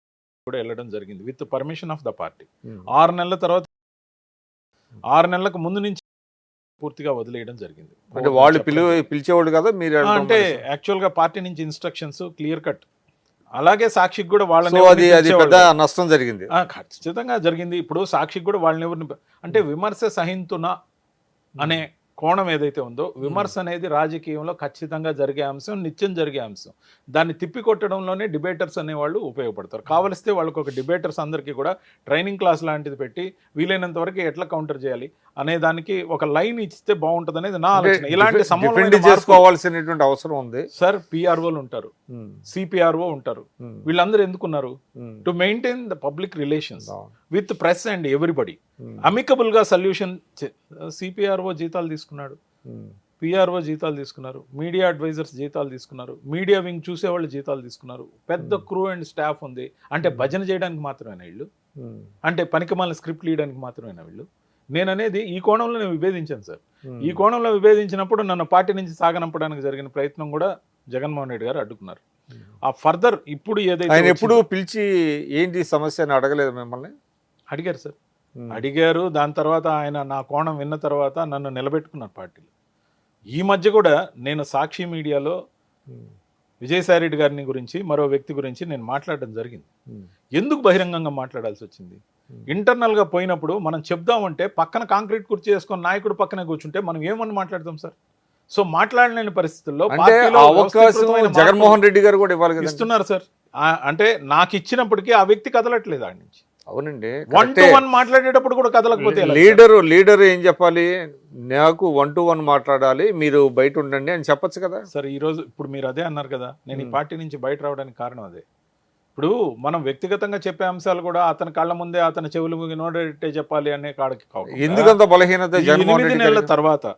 కూడా వెళ్ళడం జరిగింది with permission of the party. 6 నెలల తర్వాత 6 నెలలకు ముందు నుంచి పూర్తిగా వదిలేయడం జరిగింది. అంటే వాళ్ళు పిలిచేవాళ్ళు కదా మీరు? అంటే యాక్చువల్ గా పార్టీ నుంచి ఇన్స్ట్రక్షన్స్ క్లియర్ కట్. అలాగే సాక్షికి కూడా వాళ్ళని పెద్ద నష్టం జరిగింది, ఖచ్చితంగా జరిగింది. ఇప్పుడు సాక్షికి కూడా వాళ్ళని ఎవరిని అంటే విమర్శ సహింతున అనే కోణం ఏదైతే ఉందో, విమర్శ అనేది రాజకీయంలో ఖచ్చితంగా జరిగే అంశం, నిత్యం జరిగే అంశం. దాన్ని తిప్పికొట్టడంలోనే డిబేటర్స్ అనేవాళ్ళు ఉపయోగపడతారు. కావలిస్తే వాళ్ళకి ఒక డిబేటర్స్ అందరికీ కూడా ట్రైనింగ్ క్లాస్ లాంటిది పెట్టి వీలైనంత వరకు ఎట్లా కౌంటర్ చేయాలి అనే దానికి ఒక లైన్ ఇస్తే బాగుంటుంది అనేది నా ఆలోచన. ఇలాంటి చేసుకోవాల్సినటువంటి అవసరం ఉంది సార్. పిఆర్ఓలు ఉంటారు, సిపిఆర్ఓ ఉంటారు, వీళ్ళందరూ ఎందుకున్నారు? To maintain the public relations with press and everybody. Amicable గా సొల్యూషన్. సిపిఆర్ఓ జీతాలు తీసుకున్నాడు, పిఆర్ఓ జీతాలు తీసుకున్నారు, మీడియా అడ్వైజర్స్ జీతాలు తీసుకున్నారు, మీడియా వింగ్ చూసేవాళ్ళు జీతాలు తీసుకున్నారు, పెద్ద క్రూ అండ్ స్టాఫ్ ఉంది. అంటే భజన చేయడానికి మాత్రమేనా వీళ్ళు? అంటే పనికిమాలిన స్క్రిప్ట్ లీయడానికి మాత్రమేనా వీళ్ళు? నేననేది ఈ కోణంలో నేను విభేదించాను సార్. ఈ కోణంలో విభేదించినప్పుడు నన్ను పార్టీ నుంచి సాగనంపడానికి జరిగిన ప్రయత్నం కూడా జగన్మోహన్ రెడ్డి గారు అడ్డుకున్నారు. ఆ ఫర్దర్ ఇప్పుడు ఏదైతే ఆయన ఎప్పుడు పిలిచి ఏంటి సమస్య అని అడగలేదు మిమ్మల్ని? అడిగారు సార్, అడిగారు. దాని తర్వాత ఆయన నా కోణం విన్న తర్వాత నన్ను నిలబెట్టుకున్నారు పార్టీలో. ఈ మధ్య కూడా నేను సాక్షి మీడియాలో విజయసాయి రెడ్డి గారిని గురించి మరో వ్యక్తి గురించి నేను మాట్లాడడం జరిగింది. ఎందుకు బహిరంగంగా మాట్లాడాల్సి వచ్చింది? ఇంటర్నల్గా పోయినప్పుడు మనం చెప్దామంటే పక్కన కాంక్రీట్ కుర్చీ చేసుకొని నాయకుడు పక్కనే కూర్చుంటే మనం ఏమని మాట్లాడతాం సార్? సో మాట్లాడలేని పరిస్థితుల్లో జగన్మోహన్ రెడ్డి గారు కూడా ఇస్తున్నారు సార్. అంటే నాకు ఇచ్చినప్పటికీ ఆ వ్యక్తి కదలట్లేదు ఆడి నుంచి. అవునండి, 1-to-1 మాట్లాడేటప్పుడు కూడా కదలకపోతే లీడర్ ఏం చెప్పాలి? నాకు 1-to-1 మాట్లాడాలి, మీరు బయట ఉండండి అని చెప్పొచ్చు కదా సార్. ఈ రోజు ఇప్పుడు మీరు అదే అన్నారు కదా, నేను ఈ పార్టీ నుంచి బయట రావడానికి కారణం అదే. ఇప్పుడు మనం వ్యక్తిగతంగా చెప్పే అంశాలు కూడా అతని కళ్ళ ముందే అతని చెవులు నోడేటే చెప్పాలి అనే కాడికి ఎందుకంత బలహీనత? 8 నెలల తర్వాత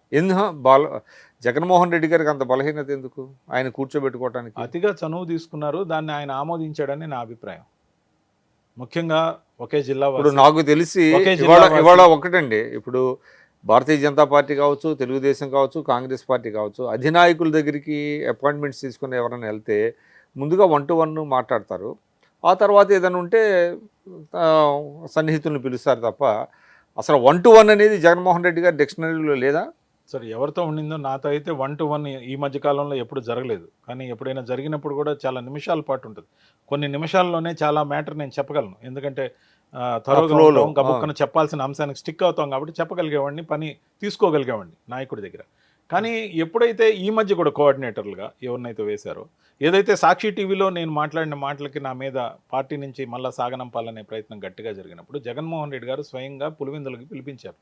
జగన్మోహన్ రెడ్డి గారికి అంత బలహీనత ఎందుకు? ఆయన కూర్చోబెట్టుకోవడానికి అతిగా చనువు తీసుకున్నారు, దాన్ని ఆయన ఆమోదించాడని నా అభిప్రాయం. ముఖ్యంగా ఒకే జిల్లా. ఇప్పుడు నాకు తెలిసి ఇవాళ ఒకటండి, ఇప్పుడు భారతీయ జనతా పార్టీ కావచ్చు, తెలుగుదేశం కావచ్చు, కాంగ్రెస్ పార్టీ కావచ్చు, అధినాయకుల దగ్గరికి అపాయింట్మెంట్స్ తీసుకుని ఎవరైనా వెళ్తే ముందుగా 1-to-1 మాట్లాడతారు. ఆ తర్వాత ఏదైనా ఉంటే సన్నిహితులను పిలుస్తారు తప్ప అసలు 1-to-1 అనేది జగన్మోహన్ రెడ్డి గారి డిక్షనరీలో లేదా సార్? ఎవరితో ఉండిందో నాతో అయితే 1-to-1 ఈ మధ్య కాలంలో ఎప్పుడు జరగలేదు. కానీ ఎప్పుడైనా జరిగినప్పుడు కూడా చాలా నిమిషాల పాటు ఉంటుంది. కొన్ని నిమిషాల్లోనే చాలా మ్యాటర్ నేను చెప్పగలను. ఎందుకంటే గబుక్కన చెప్పాల్సిన అంశానికి స్టిక్ అవుతాం కాబట్టి చెప్పగలిగేవాడిని, పని తీసుకోగలిగేవాడిని నాయకుడి దగ్గర. కానీ ఎప్పుడైతే ఈ మధ్య కూడా కోఆర్డినేటర్లుగా ఎవరినైతే వేశారో, ఏదైతే సాక్షి టీవీలో నేను మాట్లాడిన మాటలకి నా మీద పార్టీ నుంచి మళ్ళా సాగనంపాలనే ప్రయత్నం గట్టిగా జరిగినప్పుడు జగన్మోహన్ రెడ్డి గారు స్వయంగా పులివెందులకి పిలిపించారు.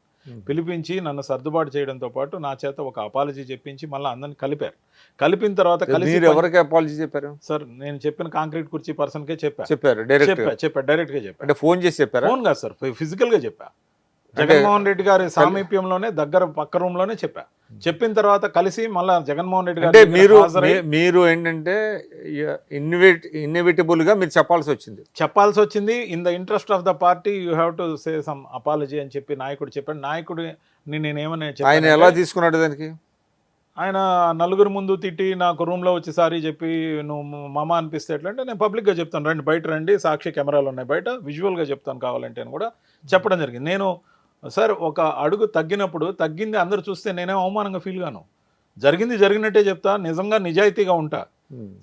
పిలిపించి నన్ను సర్దుబాటు చేయడంతో పాటు నా చేత ఒక అపాలజీ చెప్పించి మళ్ళీ అందరిని కలిపారు. కలిపిన తర్వాత కలిసి మీరు ఎవరికి అపాలజీ చెప్పారు? సార్ నేను చెప్పిన కాంక్రీట్ కుర్చీ పర్సన్కే చెప్పారు డైరెక్ట్ డైరెక్ట్ గా చెప్పాను. అంటే ఫోన్ చేసి చెప్పారా? ఫోన్ కాదు సార్, ఫిజికల్ గా చెప్పా. జగన్మోహన్ రెడ్డి గారి సామీప్యంలోనే దగ్గర పక్క రూమ్ లోనే చెప్పా. చెప్పిన తర్వాత కలిసి మళ్ళా జగన్మోహన్ రెడ్డి అంటే గారు మీరు ఏంటంటే ఇన్ఎవిటబుల్ గా మీరు చెప్పాల్సి వచ్చింది. In the interest of the party you have to say some apology అని చెప్పి నాయకుడు చెప్పాడు. నాయకుడు నేనేమని ఆయన ఎలా తీసుకున్నాడు దానికి? ఆయన నలుగురు ముందు తిట్టి నాకు రూమ్ లో వచ్చి సారీ చెప్పి నువ్వు మామ అనిపిస్తే ఎట్లా అంటే, నేను పబ్లిక్ గా చెప్తాను, రండి బయట రండి, సాక్షి కెమెరాలు ఉన్నాయి బయట, విజువల్ గా చెప్తాను కావాలంటే అని కూడా చెప్పడం జరిగింది. నేను సార్ ఒక అడుగు తగ్గినప్పుడు తగ్గింది అందరూ చూస్తే నేనేం అవమానంగా ఫీల్ గాను. జరిగింది జరిగినట్టే చెప్తా, నిజంగా నిజాయితీగా ఉంటా.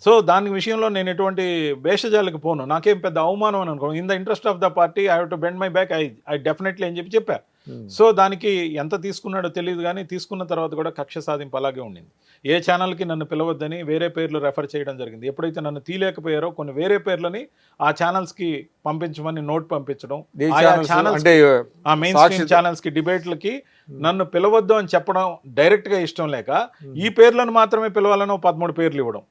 సో దాని విషయంలో నేను ఎటువంటి భేషజాలకు పోను. నాకేం పెద్ద అవమానం అని అనుకో. In the interest of the party I have to bend my back, I definitely అని చెప్పా. సో దానికి ఎంత తీసుకున్నాడో తెలియదు, కానీ తీసుకున్న తర్వాత కూడా కక్ష సాధింపు అలాగే ఉండింది. ఏ ఛానల్కి నన్ను పిలవద్దని వేరే పేర్లు రెఫర్ చేయడం జరిగింది. ఎప్పుడైతే నన్ను తీయలేకపోయారో కొన్ని వేరే పేర్లని ఆ ఛానల్స్కి పంపించమని నోట్ పంపించడం, ఆ మెయిన్ స్ట్రీమ్ ఛానల్స్కి డిబేట్లకి నన్ను పిలవద్దు అని చెప్పడం డైరెక్ట్గా ఇష్టం లేక ఈ పేర్లను మాత్రమే పిలవాలని 13 పేర్లు ఇవ్వడం,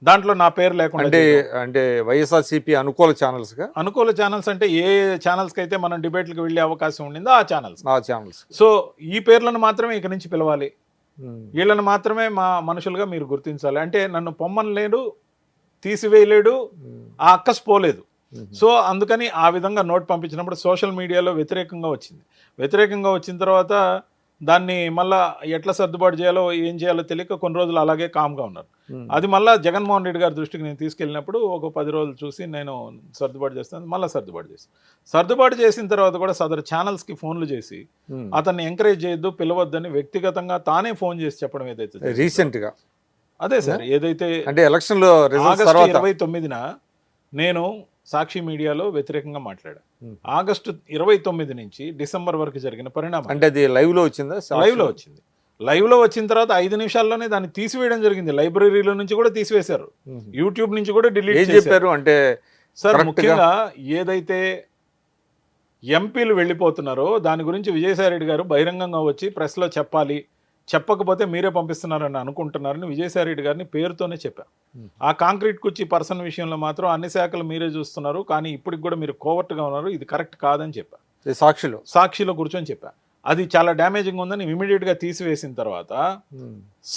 దాంట్లో నా పేరు లేకుండా. అంటే వైఎస్ఆర్సీపీ అనుకూల ఛానల్స్ అంటే ఏ ఛానల్స్కి అయితే మనం డిబేట్లకు వెళ్ళే అవకాశం ఉండిందో ఆ ఛానల్స్. సో ఈ పేర్లను మాత్రమే ఇక నుంచి పిలవాలి, వీళ్ళని మాత్రమే మా మనుషులుగా మీరు గుర్తించాలి. అంటే నన్ను పొమ్మని లేడు, తీసివేయలేడు, ఆ అక్కస్ పోలేదు. సో అందుకని ఆ విధంగా నోట్ పంపించినప్పుడు సోషల్ మీడియాలో వ్యతిరేకంగా వచ్చిన తర్వాత దాన్ని మళ్ళా ఎట్లా సర్దుబాటు చేయాలో ఏం చేయాలో తెలియక కొన్ని రోజులు అలాగే కామ్గా ఉన్నారు. అది మళ్ళీ జగన్మోహన్ రెడ్డి గారి దృష్టికి నేను తీసుకెళ్ళినప్పుడు ఒక 10 రోజులు చూసి నేను సర్దుబాటు చేస్తాను, మళ్ళీ సర్దుబాటు చేసిన తర్వాత కూడా సదరు ఛానల్స్కి ఫోన్లు చేసి అతన్ని ఎంకరేజ్ చేయొద్దు, పిలవద్దని వ్యక్తిగతంగా తానే ఫోన్ చేసి చెప్పడం ఏదైతే రీసెంట్గా అదే సార్, ఏదైతే అంటే ఎలక్షన్లో ఆగస్టు 29న నేను సాక్షి మీడియాలో వ్యతిరేకంగా మాట్లాడా. ఆగస్టు 29 నుంచి డిసెంబర్ వరకు జరిగిన పరిణామం అంటే అది లైవ్ లో వచ్చిందా? లైవ్ లో వచ్చిన తర్వాత 5 నిమిషాల్లోనే దాన్ని తీసివేయడం జరిగింది. లైబ్రరీలో నుంచి కూడా తీసివేశారు, యూట్యూబ్ నుంచి కూడా డిలీట్ చేశారు. అంటే సార్ ముఖ్యంగా ఏదైతే ఎంపీలు వెళ్ళిపోతున్నారో దాని గురించి విజయసాయి రెడ్డి గారు బహిరంగంగా వచ్చి ప్రెస్లో చెప్పాలి, చెప్పకపోతే మీరే పంపిస్తున్నారని అనుకుంటున్నారని విజయసాయి రెడ్డి గారిని పేరుతోనే చెప్పా. ఆ కాంక్రీట్ కుర్చీ పర్సన్ విషయంలో మాత్రం అన్ని శాఖలు మీరే చూస్తున్నారు, కానీ ఇప్పటికి కూడా మీరు కోవర్ట్గా ఉన్నారు, ఇది కరెక్ట్ కాదని చెప్పా. సాక్షిలో కూర్చొని చెప్పా. అది చాలా డ్యామేజింగ్ ఉందని ఇమీడియట్గా తీసివేసిన తర్వాత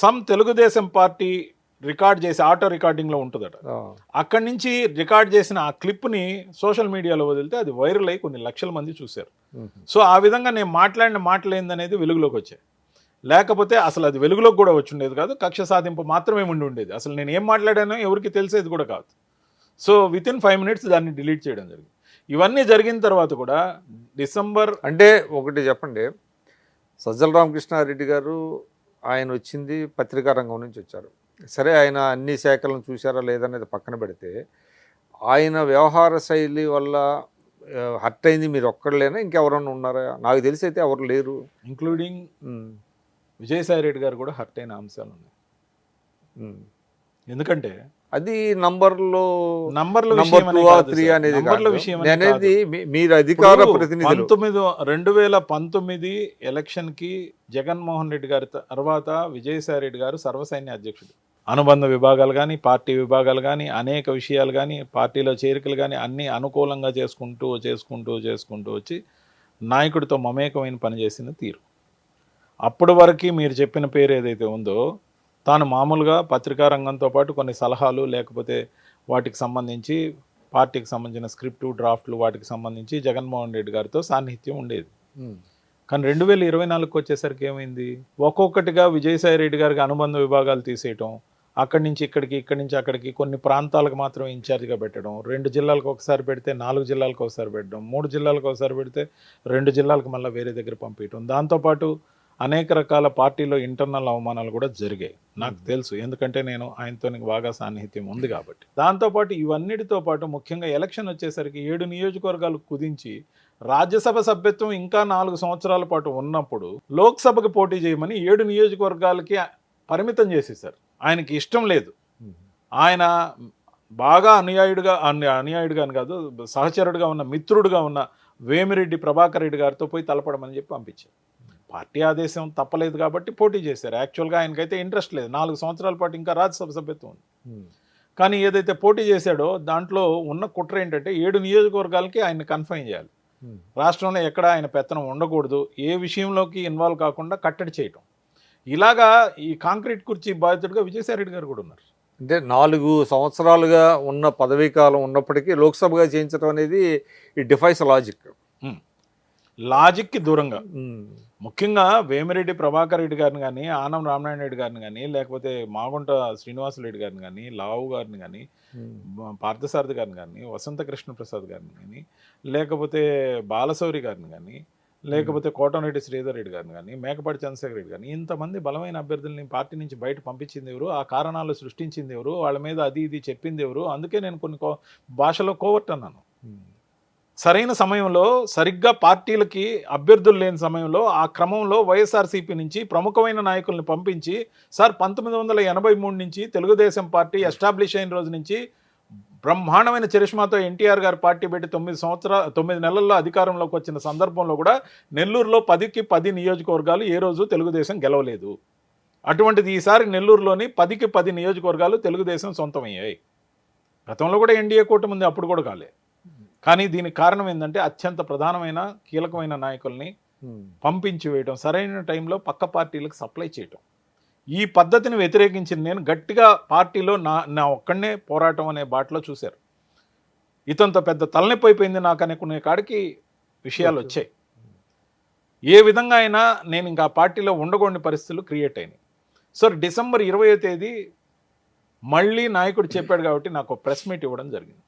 సమ్ తెలుగుదేశం పార్టీ రికార్డ్ చేసి ఆటో రికార్డింగ్లో ఉంటుందట, అక్కడి నుంచి రికార్డ్ చేసిన ఆ క్లిప్ని సోషల్ మీడియాలో వదిలితే అది వైరల్ అయ్యి కొన్ని లక్షల మంది చూశారు. సో ఆ విధంగా నేను మాట్లాడిన మాటలు ఏందనేది వెలుగులోకి వచ్చాయి. లేకపోతే అసలు అది వెలుగులోకి కూడా వచ్చి ఉండేది కాదు, కక్ష సాధింపు మాత్రమే ఉండి ఉండేది. అసలు నేను ఏం మాట్లాడానో ఎవరికి తెలిసేది కూడా కాదు. సో వితిన్ 5 minutes దాన్ని డిలీట్ చేయడం జరిగింది. ఇవన్నీ జరిగిన తర్వాత కూడా డిసెంబర్ అంటే ఒకటి చెప్పండి, సజ్జల రామకృష్ణారెడ్డి గారు ఆయన వచ్చింది పత్రికా రంగం నుంచి వచ్చారు. సరే ఆయన అన్ని శాఖలను చూసారా లేదనేది పక్కన పెడితే ఆయన వ్యవహార శైలి వల్ల హర్ట్ అయింది మీరు ఒక్కడలేనా, ఇంకెవరన్నా ఉన్నారా? నాకు తెలిసి అయితే ఎవరు లేరు, ఇంక్లూడింగ్ విజయసాయి రెడ్డి గారు కూడా హర్ట్ అయిన అంశాలు ఉన్నాయి. ఎందుకంటే అది నంబర్ల విషయం అనేది మీరు అధికార ప్రతినిధులు. 2019 ఎలక్షన్కి జగన్మోహన్ రెడ్డి గారి తర్వాత విజయసాయి రెడ్డి గారు సర్వసైన్య అధ్యక్షుడు. అనుబంధ విభాగాలు కానీ పార్టీ విభాగాలు కానీ అనేక విషయాలు కానీ పార్టీలో చేరికలు కానీ అన్నీ అనుకూలంగా చేసుకుంటూ వచ్చి నాయకుడితో మమేకమైన పనిచేసిన తీరు. అప్పటి వరకు మీరు చెప్పిన పేరు ఏదైతే ఉందో తాను మామూలుగా పత్రికా రంగంతో పాటు కొన్ని సలహాలు లేకపోతే వాటికి సంబంధించి పార్టీకి సంబంధించిన స్క్రిప్టు డ్రాఫ్ట్లు వాటికి సంబంధించి జగన్మోహన్ రెడ్డి గారితో సాన్నిహిత్యం ఉండేది. కానీ 2024కి వచ్చేసరికి ఏమైంది, ఒక్కొక్కటిగా విజయసాయి రెడ్డి గారికి అనుబంధ విభాగాలు తీసేయటం, అక్కడి నుంచి అక్కడికి కొన్ని ప్రాంతాలకు మాత్రం ఇన్ఛార్జిగా పెట్టడం, 2 జిల్లాలకు ఒకసారి పెడితే 4 జిల్లాలకు ఒకసారి పెట్టడం, 3 జిల్లాలకు ఒకసారి పెడితే 2 జిల్లాలకు మళ్ళీ వేరే దగ్గర పంపించడం. దాంతోపాటు అనేక రకాల పార్టీలో ఇంటర్నల్ అవమానాలు కూడా జరిగాయి, నాకు తెలుసు, ఎందుకంటే నేను ఆయనతో బాగా సాన్నిహిత్యం ఉంది కాబట్టి. దాంతోపాటు ఇవన్నిటితో పాటు ముఖ్యంగా ఎలక్షన్ వచ్చేసరికి 7 నియోజకవర్గాలు కుదించి రాజ్యసభ సభ్యత్వం ఇంకా 4 సంవత్సరాల పాటు ఉన్నప్పుడు లోక్సభకి పోటీ చేయమని 7 నియోజకవర్గాలకి పరిమితం చేసేసారు. ఆయనకి ఇష్టం లేదు. ఆయన బాగా అనుయాయుడుగా అని కాదు, సహచరుడుగా ఉన్న, మిత్రుడుగా ఉన్న వేమిరెడ్డి ప్రభాకర్ రెడ్డి గారితో పోయి తలపడమని చెప్పి పంపించారు. పార్టీ ఆదేశం తప్పలేదు కాబట్టి పోటీ చేశారు. యాక్చువల్గా ఆయనకైతే ఇంట్రెస్ట్ లేదు, 4 సంవత్సరాల పాటు ఇంకా రాజ్యసభ సభ్యత్వం ఉంది. కానీ ఏదైతే పోటీ చేశాడో దాంట్లో ఉన్న కుట్ర ఏంటంటే 7 నియోజకవర్గాలకి ఆయన కన్ఫైన్ చేయాలి. రాష్ట్రంలో ఎక్కడ ఆయన పెత్తనం ఉండకూడదు, ఏ విషయంలోకి ఇన్వాల్వ్ కాకుండా కట్టడి చేయటం. ఇలాగా ఈ కాంక్రీట్ కుర్చీ బాధితుడిగా విజయసాయిరెడ్డి గారు కూడా ఉన్నారు. అంటే 4 సంవత్సరాలుగా ఉన్న పదవీ కాలం ఉన్నప్పటికీ లోక్సభగా చేయించడం అనేది ఈ డిఫైస్ లాజిక్కి దూరంగా. ముఖ్యంగా వేమిరెడ్డి ప్రభాకర్ రెడ్డి గారిని కానీ, ఆనం రామనారాయణ రెడ్డి గారిని కానీ, లేకపోతే మాగుంట శ్రీనివాసరెడ్డి గారిని కానీ, లావు గారిని కానీ, పార్థసారథి గారిని కానీ, వసంత కృష్ణ ప్రసాద్ గారిని కానీ, లేకపోతే బాలశౌరి గారిని కానీ, లేకపోతే కోటమిరెడ్డి శ్రీధర్ రెడ్డి గారిని కానీ, మేకపాటి చంద్రశేఖర్ రెడ్డి కానీ, ఇంతమంది బలమైన అభ్యర్థుల్ని పార్టీ నుంచి బయట పంపించింది ఎవరు, ఆ కారణాలు సృష్టించింది ఎవరు, వాళ్ళ మీద అది ఇది చెప్పింది ఎవరు? అందుకే నేను కొన్ని భాషలో కోవర్ట్ అన్నాను. సరైన సమయంలో సరిగ్గా పార్టీలకి అభ్యర్థులు లేని సమయంలో ఆ క్రమంలో వైఎస్ఆర్సీపీ నుంచి ప్రముఖమైన నాయకుల్ని పంపించి, సార్ 1983 నుంచి తెలుగుదేశం పార్టీ ఎస్టాబ్లిష్ అయిన రోజు నుంచి బ్రహ్మాండమైన చరిష్మాతో ఎన్టీఆర్ గారు పార్టీ పెట్టి 9 నెలల్లో అధికారంలోకి వచ్చిన సందర్భంలో కూడా నెల్లూరులో 10కి 10 నియోజకవర్గాలు ఏ రోజు తెలుగుదేశం గెలవలేదు. అటువంటిది ఈసారి నెల్లూరులోని 10కి 10 నియోజకవర్గాలు తెలుగుదేశం సొంతమయ్యాయి. గతంలో కూడా ఎన్డీఏ కూటమి ఉంది, అప్పుడు కూడా కాలే. కానీ దీనికి కారణం ఏంటంటే అత్యంత ప్రధానమైన కీలకమైన నాయకుల్ని పంపించి వేయడం, సరైన టైంలో పక్క పార్టీలకు సప్లై చేయటం. ఈ పద్ధతిని వ్యతిరేకించిన నేను గట్టిగా పార్టీలో నా ఒక్కడనే పోరాటం అనే బాటలో చూశారు. ఇతంత పెద్ద తలనొప్పి అయిపోయింది నాకు అనుకునే కాడికి విషయాలు వచ్చాయి. ఏ విధంగా అయినా నేను ఇంకా పార్టీలో ఉండకూడని పరిస్థితులు క్రియేట్ అయినాయి. సో డిసెంబర్ 20వ తేదీ మళ్ళీ నాయకుడు చెప్పాడు కాబట్టి నాకు ప్రెస్ మీట్ ఇవ్వడం జరిగింది.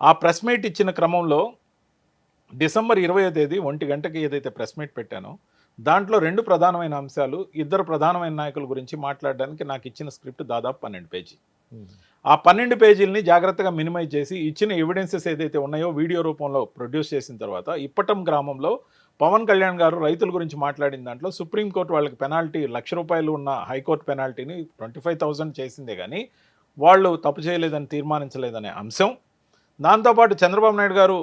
ఆ ప్రెస్ మీట్ ఇచ్చిన క్రమంలో డిసెంబర్ 20వ తేదీ 1 గంటకి ఏదైతే ప్రెస్ మీట్ పెట్టానో దాంట్లో 2 ప్రధానమైన అంశాలు, 2 ప్రధానమైన నాయకుల గురించి మాట్లాడడానికి నాకు ఇచ్చిన స్క్రిప్ట్ దాదాపు 12 పేజీ. ఆ 12 పేజీలని జాగ్రత్తగా మినిమైజ్ చేసి ఇచ్చిన ఎవిడెన్సెస్ ఏదైతే ఉన్నాయో వీడియో రూపంలో ప్రొడ్యూస్ చేసిన తర్వాత ఇప్పటం గ్రామంలో పవన్ కళ్యాణ్ గారు రైతుల గురించి మాట్లాడిన దాంట్లో సుప్రీంకోర్టు వాళ్ళకి పెనాల్టీ ₹1,00,000 ఉన్న హైకోర్టు పెనాల్టీని 25,000 చేసిందే కానీ వాళ్ళు తప్పు చేయలేదని తీర్మానించలేదనే అంశం, దాంతోపాటు చంద్రబాబు నాయుడు గారు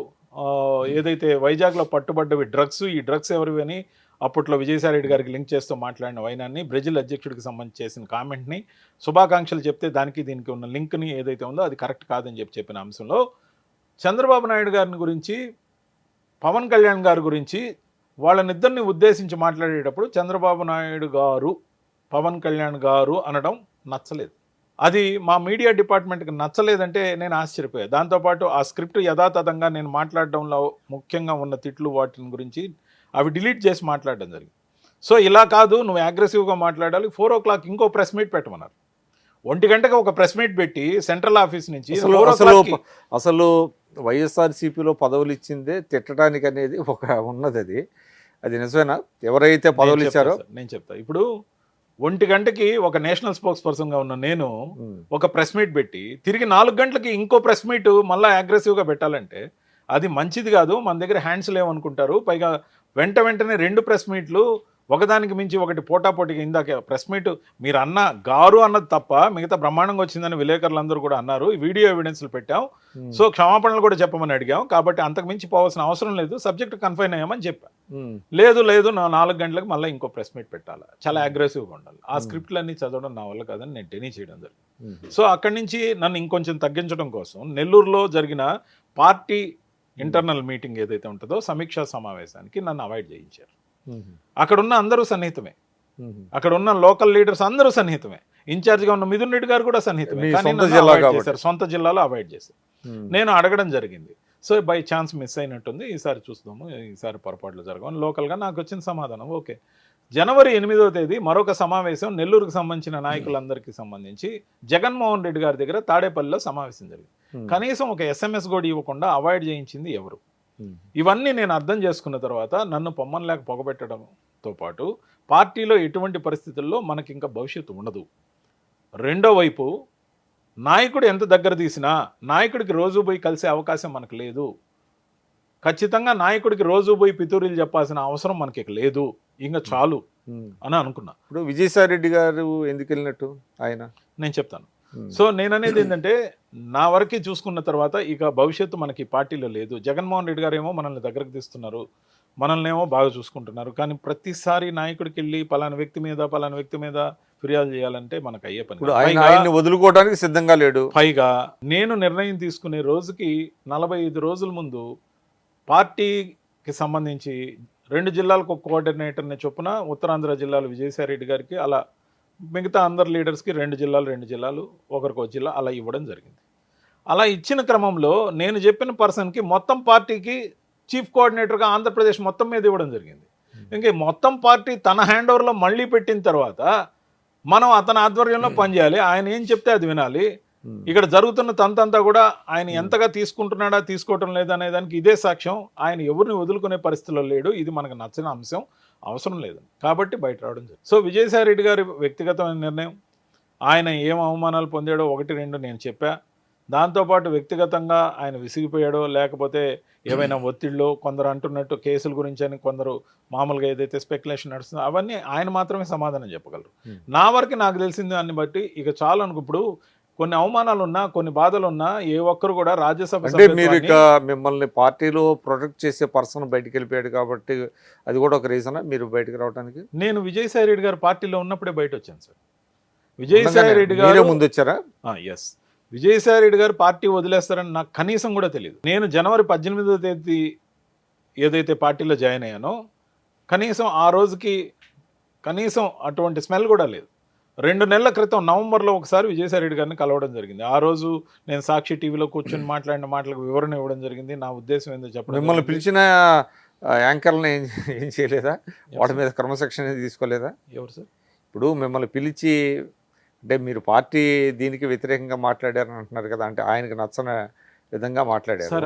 ఏదైతే వైజాగ్లో పట్టుబడ్డవి డ్రగ్స్, ఈ డ్రగ్స్ ఎవరివి అని అప్పట్లో విజయసాయిరెడ్డి గారికి లింక్ చేస్తూ మాట్లాడిన వైనాన్ని, బ్రెజిల్ అధ్యక్షుడికి సంబంధించి చేసిన కామెంట్ని, శుభాకాంక్షలు చెప్తే దానికి దీనికి ఉన్న లింక్ని ఏదైతే ఉందో అది కరెక్ట్ కాదని చెప్పిన అంశంలో చంద్రబాబు నాయుడు గారిని గురించి, పవన్ కళ్యాణ్ గారి గురించి వాళ్ళనిద్దరిని ఉద్దేశించి మాట్లాడేటప్పుడు చంద్రబాబు నాయుడు గారు, పవన్ కళ్యాణ్ గారు అనడం నచ్చలేదు. అది మా మీడియా డిపార్ట్మెంట్కి నచ్చలేదంటే నేను ఆశ్చర్యపోయాను. దాంతోపాటు ఆ స్క్రిప్ట్ యథాతథంగా నేను మాట్లాడడంలో ముఖ్యంగా ఉన్న తిట్లు వాటిని గురించి అవి డిలీట్ చేసి మాట్లాడడం జరిగింది. సో ఇలా కాదు, నువ్వు అగ్రెసివ్గా మాట్లాడాలి, 4 o'clock ఇంకో ప్రెస్ మీట్ పెట్టమన్నారు. 1 గంటకి ఒక ప్రెస్ మీట్ పెట్టి సెంట్రల్ ఆఫీస్ నుంచి అసలు వైఎస్ఆర్సీపీలో పదవులు ఇచ్చిందే తిట్టడానికి అనేది ఒక ఉన్నది. అది నిజమేనా? ఎవరైతే పదవులు ఇచ్చారో నేను చెప్తా. ఇప్పుడు 1 గంటకి ఒక నేషనల్ స్పోక్స్ పర్సన్గా ఉన్న నేను ఒక ప్రెస్ మీట్ పెట్టి తిరిగి 4 గంటలకి ఇంకో ప్రెస్ మీట్ మళ్ళీ అగ్రెసివ్గా పెట్టాలంటే అది మంచిది కాదు. మన దగ్గర హ్యాండ్స్ లేవనుకుంటారు. పైగా వెంటనే 2 ప్రెస్ మీట్లు ఒకదానికి మించి ఒకటి పోటాపోటీగా. ఇందాక ప్రెస్ మీట్ మీరు గారు అన్నది తప్ప మిగతా బ్రహ్మాండంగా వచ్చిందని విలేకరులందరూ కూడా అన్నారు. వీడియో ఎవిడెన్స్లు పెట్టాం, సో క్షమాపణలు కూడా చెప్పమని అడిగాం, కాబట్టి అంతకు మించి పోవాల్సిన అవసరం లేదు, సబ్జెక్ట్ కన్ఫైన్ అయ్యామని చెప్పా. లేదు నా 4 గంటలకు మళ్ళీ ఇంకో ప్రెస్ మీట్ పెట్టాలి, చాలా అగ్రెసివ్గా ఉండాలి. ఆ స్క్రిప్ట్లన్నీ చదవడం నా వల్ల కాదని నేను డెనీ చేయడం జరిగింది. సో అక్కడి నుంచి నన్ను ఇంకొంచెం తగ్గించడం కోసం నెల్లూరులో జరిగిన పార్టీ ఇంటర్నల్ మీటింగ్ ఏదైతే ఉంటుందో సమీక్షా సమావేశానికి నన్ను అవాయిడ్ చేయించారు. అక్కడున్న అందరూ సన్నిహితమే, అక్కడ ఉన్న లోకల్ లీడర్స్ అందరూ సన్నిహితమే, ఇన్ఛార్జ్గా ఉన్న మిథున్ రెడ్డి గారు కూడా సన్నిహితమే. సొంత జిల్లాలో అవాయిడ్ చేశారు. నేను అడగడం జరిగింది, సో బై ఛాన్స్ మిస్ అయినట్టుంది, ఈసారి చూస్తాము, ఈసారి పొరపాట్లు జరగవు. లోకల్గా నాకు వచ్చిన సమాధానం ఓకే. జనవరి 8వ తేదీ మరొక సమావేశం నెల్లూరుకు సంబంధించిన నాయకులందరికీ సంబంధించి జగన్మోహన్ రెడ్డి గారి దగ్గర తాడేపల్లిలో సమావేశం జరిగింది. కనీసం ఒక SMS కూడా ఇవ్వకుండా అవాయిడ్ చేయించింది ఎవరు? ఇవన్నీ నేను అర్థం చేసుకున్న తర్వాత నన్ను పొమ్మనలేక పొగబెట్టడంతో పాటు పార్టీలో ఎటువంటి పరిస్థితుల్లో మనకి ఇంకా భవిష్యత్తు ఉండదు. రెండో వైపు నాయకుడు ఎంత దగ్గర తీసినా నాయకుడికి రోజు పోయి కలిసే అవకాశం మనకు లేదు. ఖచ్చితంగా నాయకుడికి రోజు పోయి పితూరీలు చెప్పాల్సిన అవసరం మనకి ఇక లేదు, ఇంకా చాలు అని అనుకున్నా. ఇప్పుడు విజయసాయి రెడ్డి గారు ఎందుకు వెళ్ళినట్టు ఆయన నేను చెప్తాను. సో నేను అనేది ఏంటంటే నా వరకు చూసుకున్న తర్వాత ఇక భవిష్యత్తు మనకి పార్టీలో లేదు. జగన్మోహన్ రెడ్డి గారు ఏమో మనల్ని దగ్గరకు తీస్తున్నారు, మనల్ని ఏమో బాగా చూసుకుంటున్నారు, కానీ ప్రతిసారి నాయకుడికి వెళ్ళి పలానా వ్యక్తి మీద ఫిర్యాదు చేయాలంటే మనకు అయ్యే పని ఇప్పుడు కాదు. ఆయన ఆయన్ని వదులుకోవడానికి సిద్ధంగా లేడు. పైగా నేను నిర్ణయం తీసుకునే రోజుకి 45 రోజుల ముందు పార్టీకి సంబంధించి 2 జిల్లాలకు ఒక కోఆర్డినేటర్ని చొప్పున ఉత్తరాంధ్ర జిల్లాలు విజయసాయి రెడ్డి గారికి, అలా మిగతా అందరు లీడర్స్కి 2 జిల్లాలు ఒకరికి ఒక జిల్లా అలా ఇవ్వడం జరిగింది. అలా ఇచ్చిన క్రమంలో నేను చెప్పిన పర్సన్కి మొత్తం పార్టీకి చీఫ్ కోఆర్డినేటర్గా ఆంధ్రప్రదేశ్ మొత్తం మీద ఇవ్వడం జరిగింది. ఇంక మొత్తం పార్టీ తన హ్యాండ్ ఓవర్లో మళ్ళీ పెట్టిన తర్వాత మనం అతని ఆధ్వర్యంలో పనిచేయాలి, ఆయన ఏం చెప్తే అది వినాలి. ఇక్కడ జరుగుతున్న తంతంతా కూడా ఆయన ఎంతగా తీసుకుంటున్నాడా తీసుకోవటం లేదా అనే దానికి ఇదే సాక్ష్యం. ఆయన ఎవరిని వదులుకునే పరిస్థితిలో లేడు, ఇది మనకు నచ్చిన అంశం, అవసరం లేదు కాబట్టి బయట రావడం జరిగింది. సో విజయసాయి రెడ్డి గారి వ్యక్తిగతమైన నిర్ణయం, ఆయన ఏం అవమానాలు పొందాడో 1-2 నేను చెప్పా. దాంతోపాటు వ్యక్తిగతంగా ఆయన విసిగిపోయాడో లేకపోతే ఏవైనా ఒత్తిడిలో కొందరు అంటున్నట్టు కేసుల గురించి అని కొందరు మామూలుగా ఏదైతే స్పెక్యులేషన్ నడుస్తుందో అవన్నీ ఆయన మాత్రమే సమాధానం చెప్పగలరు. నా వరకు నాకు తెలిసింది దాన్ని బట్టి ఇక చాలు అనుకో. ఇప్పుడు కొన్ని అవమానాలు ఉన్నా, కొన్ని బాధలు ఉన్నా ఏ ఒక్కరు కూడా రాజ్యసభ అంటే మీరు ఇక మిమ్మల్ని పార్టీలో ప్రొటెక్ట్ చేసే పర్సన్ బయటికి వెళ్ళిపోయాడు కాబట్టి అది కూడా ఒక రీజనా మీరు బయటకు రావడానికి? నేను విజయసాయి రెడ్డి గారు పార్టీలో ఉన్నప్పుడే బయట వచ్చాను సార్. విజయసాయి రెడ్డి గారు ముందు వచ్చారా? ఎస్, విజయసాయి రెడ్డి గారు పార్టీ వదిలేస్తారని నాకు కనీసం కూడా తెలియదు. నేను జనవరి 18వ తేదీ ఏదైతే పార్టీలో జాయిన్ అయ్యానో కనీసం ఆ రోజుకి కనీసం అటువంటి స్మెల్ కూడా లేదు. 2 నెలల క్రితం నవంబర్లో ఒకసారి విజయసాయి రెడ్డి గారిని కలవడం జరిగింది. ఆ రోజు నేను సాక్షి టీవీలో కూర్చొని మాట్లాడిన మాటలకు వివరణ ఇవ్వడం జరిగింది. నా ఉద్దేశం ఏందో చెప్పడం. మిమ్మల్ని పిలిచిన యాంకర్లను ఏం చేయలేదా? వాటి మీద క్రమశిక్షణ తీసుకోలేదా? ఎవరు సార్? ఇప్పుడు మిమ్మల్ని పిలిచి అంటే మీరు పార్టీ దీనికి వ్యతిరేకంగా మాట్లాడారని అంటున్నారు కదా, అంటే ఆయనకు నచ్చని విధంగా మాట్లాడారు సార్.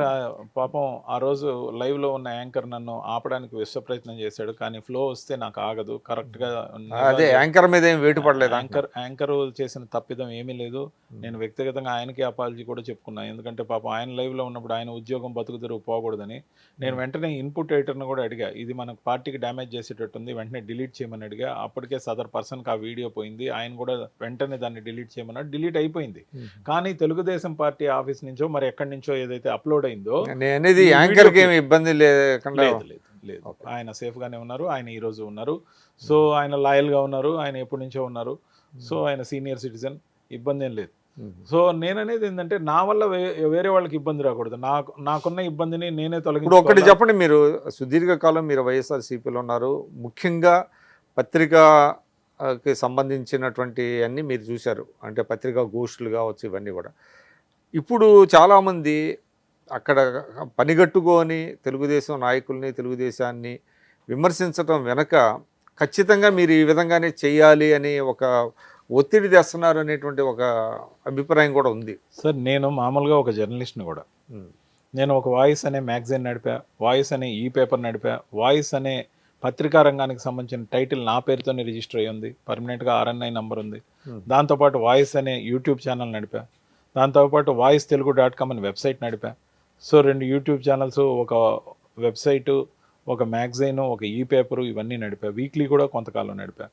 పాపం ఆ రోజు లైవ్లో ఉన్న యాంకర్ నన్ను ఆపడానికి విశ్వ ప్రయత్నం చేశాడు, కానీ ఫ్లో వస్తే నాకు ఆగదు. కరెక్ట్గా అదే యాంకర్ మీద ఏం వేటు పడలేదు. యాంకర్ చేసిన తప్పిదం ఏమీ లేదు. నేను వ్యక్తిగతంగా ఆయనకి అపాలజీ కూడా చెప్పుకున్నాను. ఎందుకంటే పాపం ఆయన లైవ్లో ఉన్నప్పుడు ఆయన ఉద్యోగం బతుకుదెరువు పోకూడదని నేను వెంటనే ఇన్పుట్ ఎడిటర్ని కూడా అడిగా, ఇది మనకు పార్టీకి డ్యామేజ్ చేసేటట్టుంది, వెంటనే డిలీట్ చేయమని అడిగా. అప్పటికే సదర్ పర్సన్కి ఆ వీడియో పోయింది. ఆయన కూడా వెంటనే దాన్ని డిలీట్ చేయమన్నాడు. డిలీట్ అయిపోయింది. కానీ తెలుగుదేశం పార్టీ ఆఫీస్ నుంచో మరి ఎక్కడి నుంచో ఏదైతే అప్లోడ్ అయిందో ఇబ్బంది లేదు, ఆయన సేఫ్ గానే ఉన్నారు. ఆయన ఈ రోజు ఉన్నారు. సో ఆయన లాయల్ గా ఉన్నారు, ఆయన ఎప్పటి నుంచో ఉన్నారు. సో ఆయన సీనియర్ సిటిజన్, ఇబ్బంది ఏం లేదు. సో నేననేది ఏంటంటే నా వల్ల వేరే వాళ్ళకి ఇబ్బంది రాకూడదు. నాకున్న ఇబ్బందిని నేనే ఇప్పుడు ఒకటి చెప్పండి, మీరు సుదీర్ఘకాలం మీరు వైఎస్ఆర్సీపీలో ఉన్నారు, ముఖ్యంగా పత్రికకి సంబంధించినటువంటి అన్నీ మీరు చూశారు, అంటే పత్రికా గోష్ఠులు కావచ్చు ఇవన్నీ కూడా. ఇప్పుడు చాలామంది అక్కడ పనిగట్టుకొని తెలుగుదేశం నాయకుల్ని తెలుగుదేశాన్ని విమర్శించడం వెనక ఖచ్చితంగా మీరు ఈ విధంగానే చేయాలి అని ఒక ఒత్తిడి తెస్తున్నారు అనేటువంటి ఒక అభిప్రాయం కూడా ఉంది సార్. నేను మామూలుగా ఒక జర్నలిస్ట్ని కూడా. నేను ఒక వాయిస్ అనే మ్యాగజైన్ నడిపా, వాయిస్ అనే ఈ పేపర్ నడిపా, వాయిస్ అనే పత్రికా రంగానికి సంబంధించిన టైటిల్ నా పేరుతోనే రిజిస్టర్ అయ్యి ఉంది, పర్మనెంట్గా RNI నంబర్ ఉంది. దాంతోపాటు వాయిస్ అనే యూట్యూబ్ ఛానల్ నడిపా, దాంతోపాటు వాయిస్ తెలుగు.com అని వెబ్సైట్ నడిపా. సో 2 యూట్యూబ్ ఛానల్స్, ఒక వెబ్సైటు, ఒక మ్యాగజైను, ఒక ఈ పేపరు, ఇవన్నీ నడిపా. వీక్లీ కూడా కొంతకాలం నడిపా.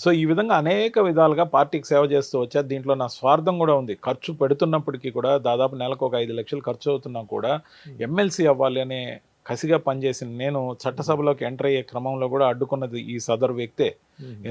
సో ఈ విధంగా అనేక విధాలుగా పార్టీకి సేవ చేస్తూ వచ్చా. దీంట్లో నా స్వార్థం కూడా ఉంది. ఖర్చు పెడుతున్నప్పటికీ కూడా దాదాపు నెలకు ఒక 5 లక్షలు ఖర్చు అవుతున్నా కూడా ఎమ్మెల్సీ అవ్వాలి అనే కసిగా పనిచేసిన నేను చట్టసభలోకి ఎంటర్ అయ్యే క్రమంలో కూడా అడ్డుకున్నది ఈ సదరు వ్యక్తే.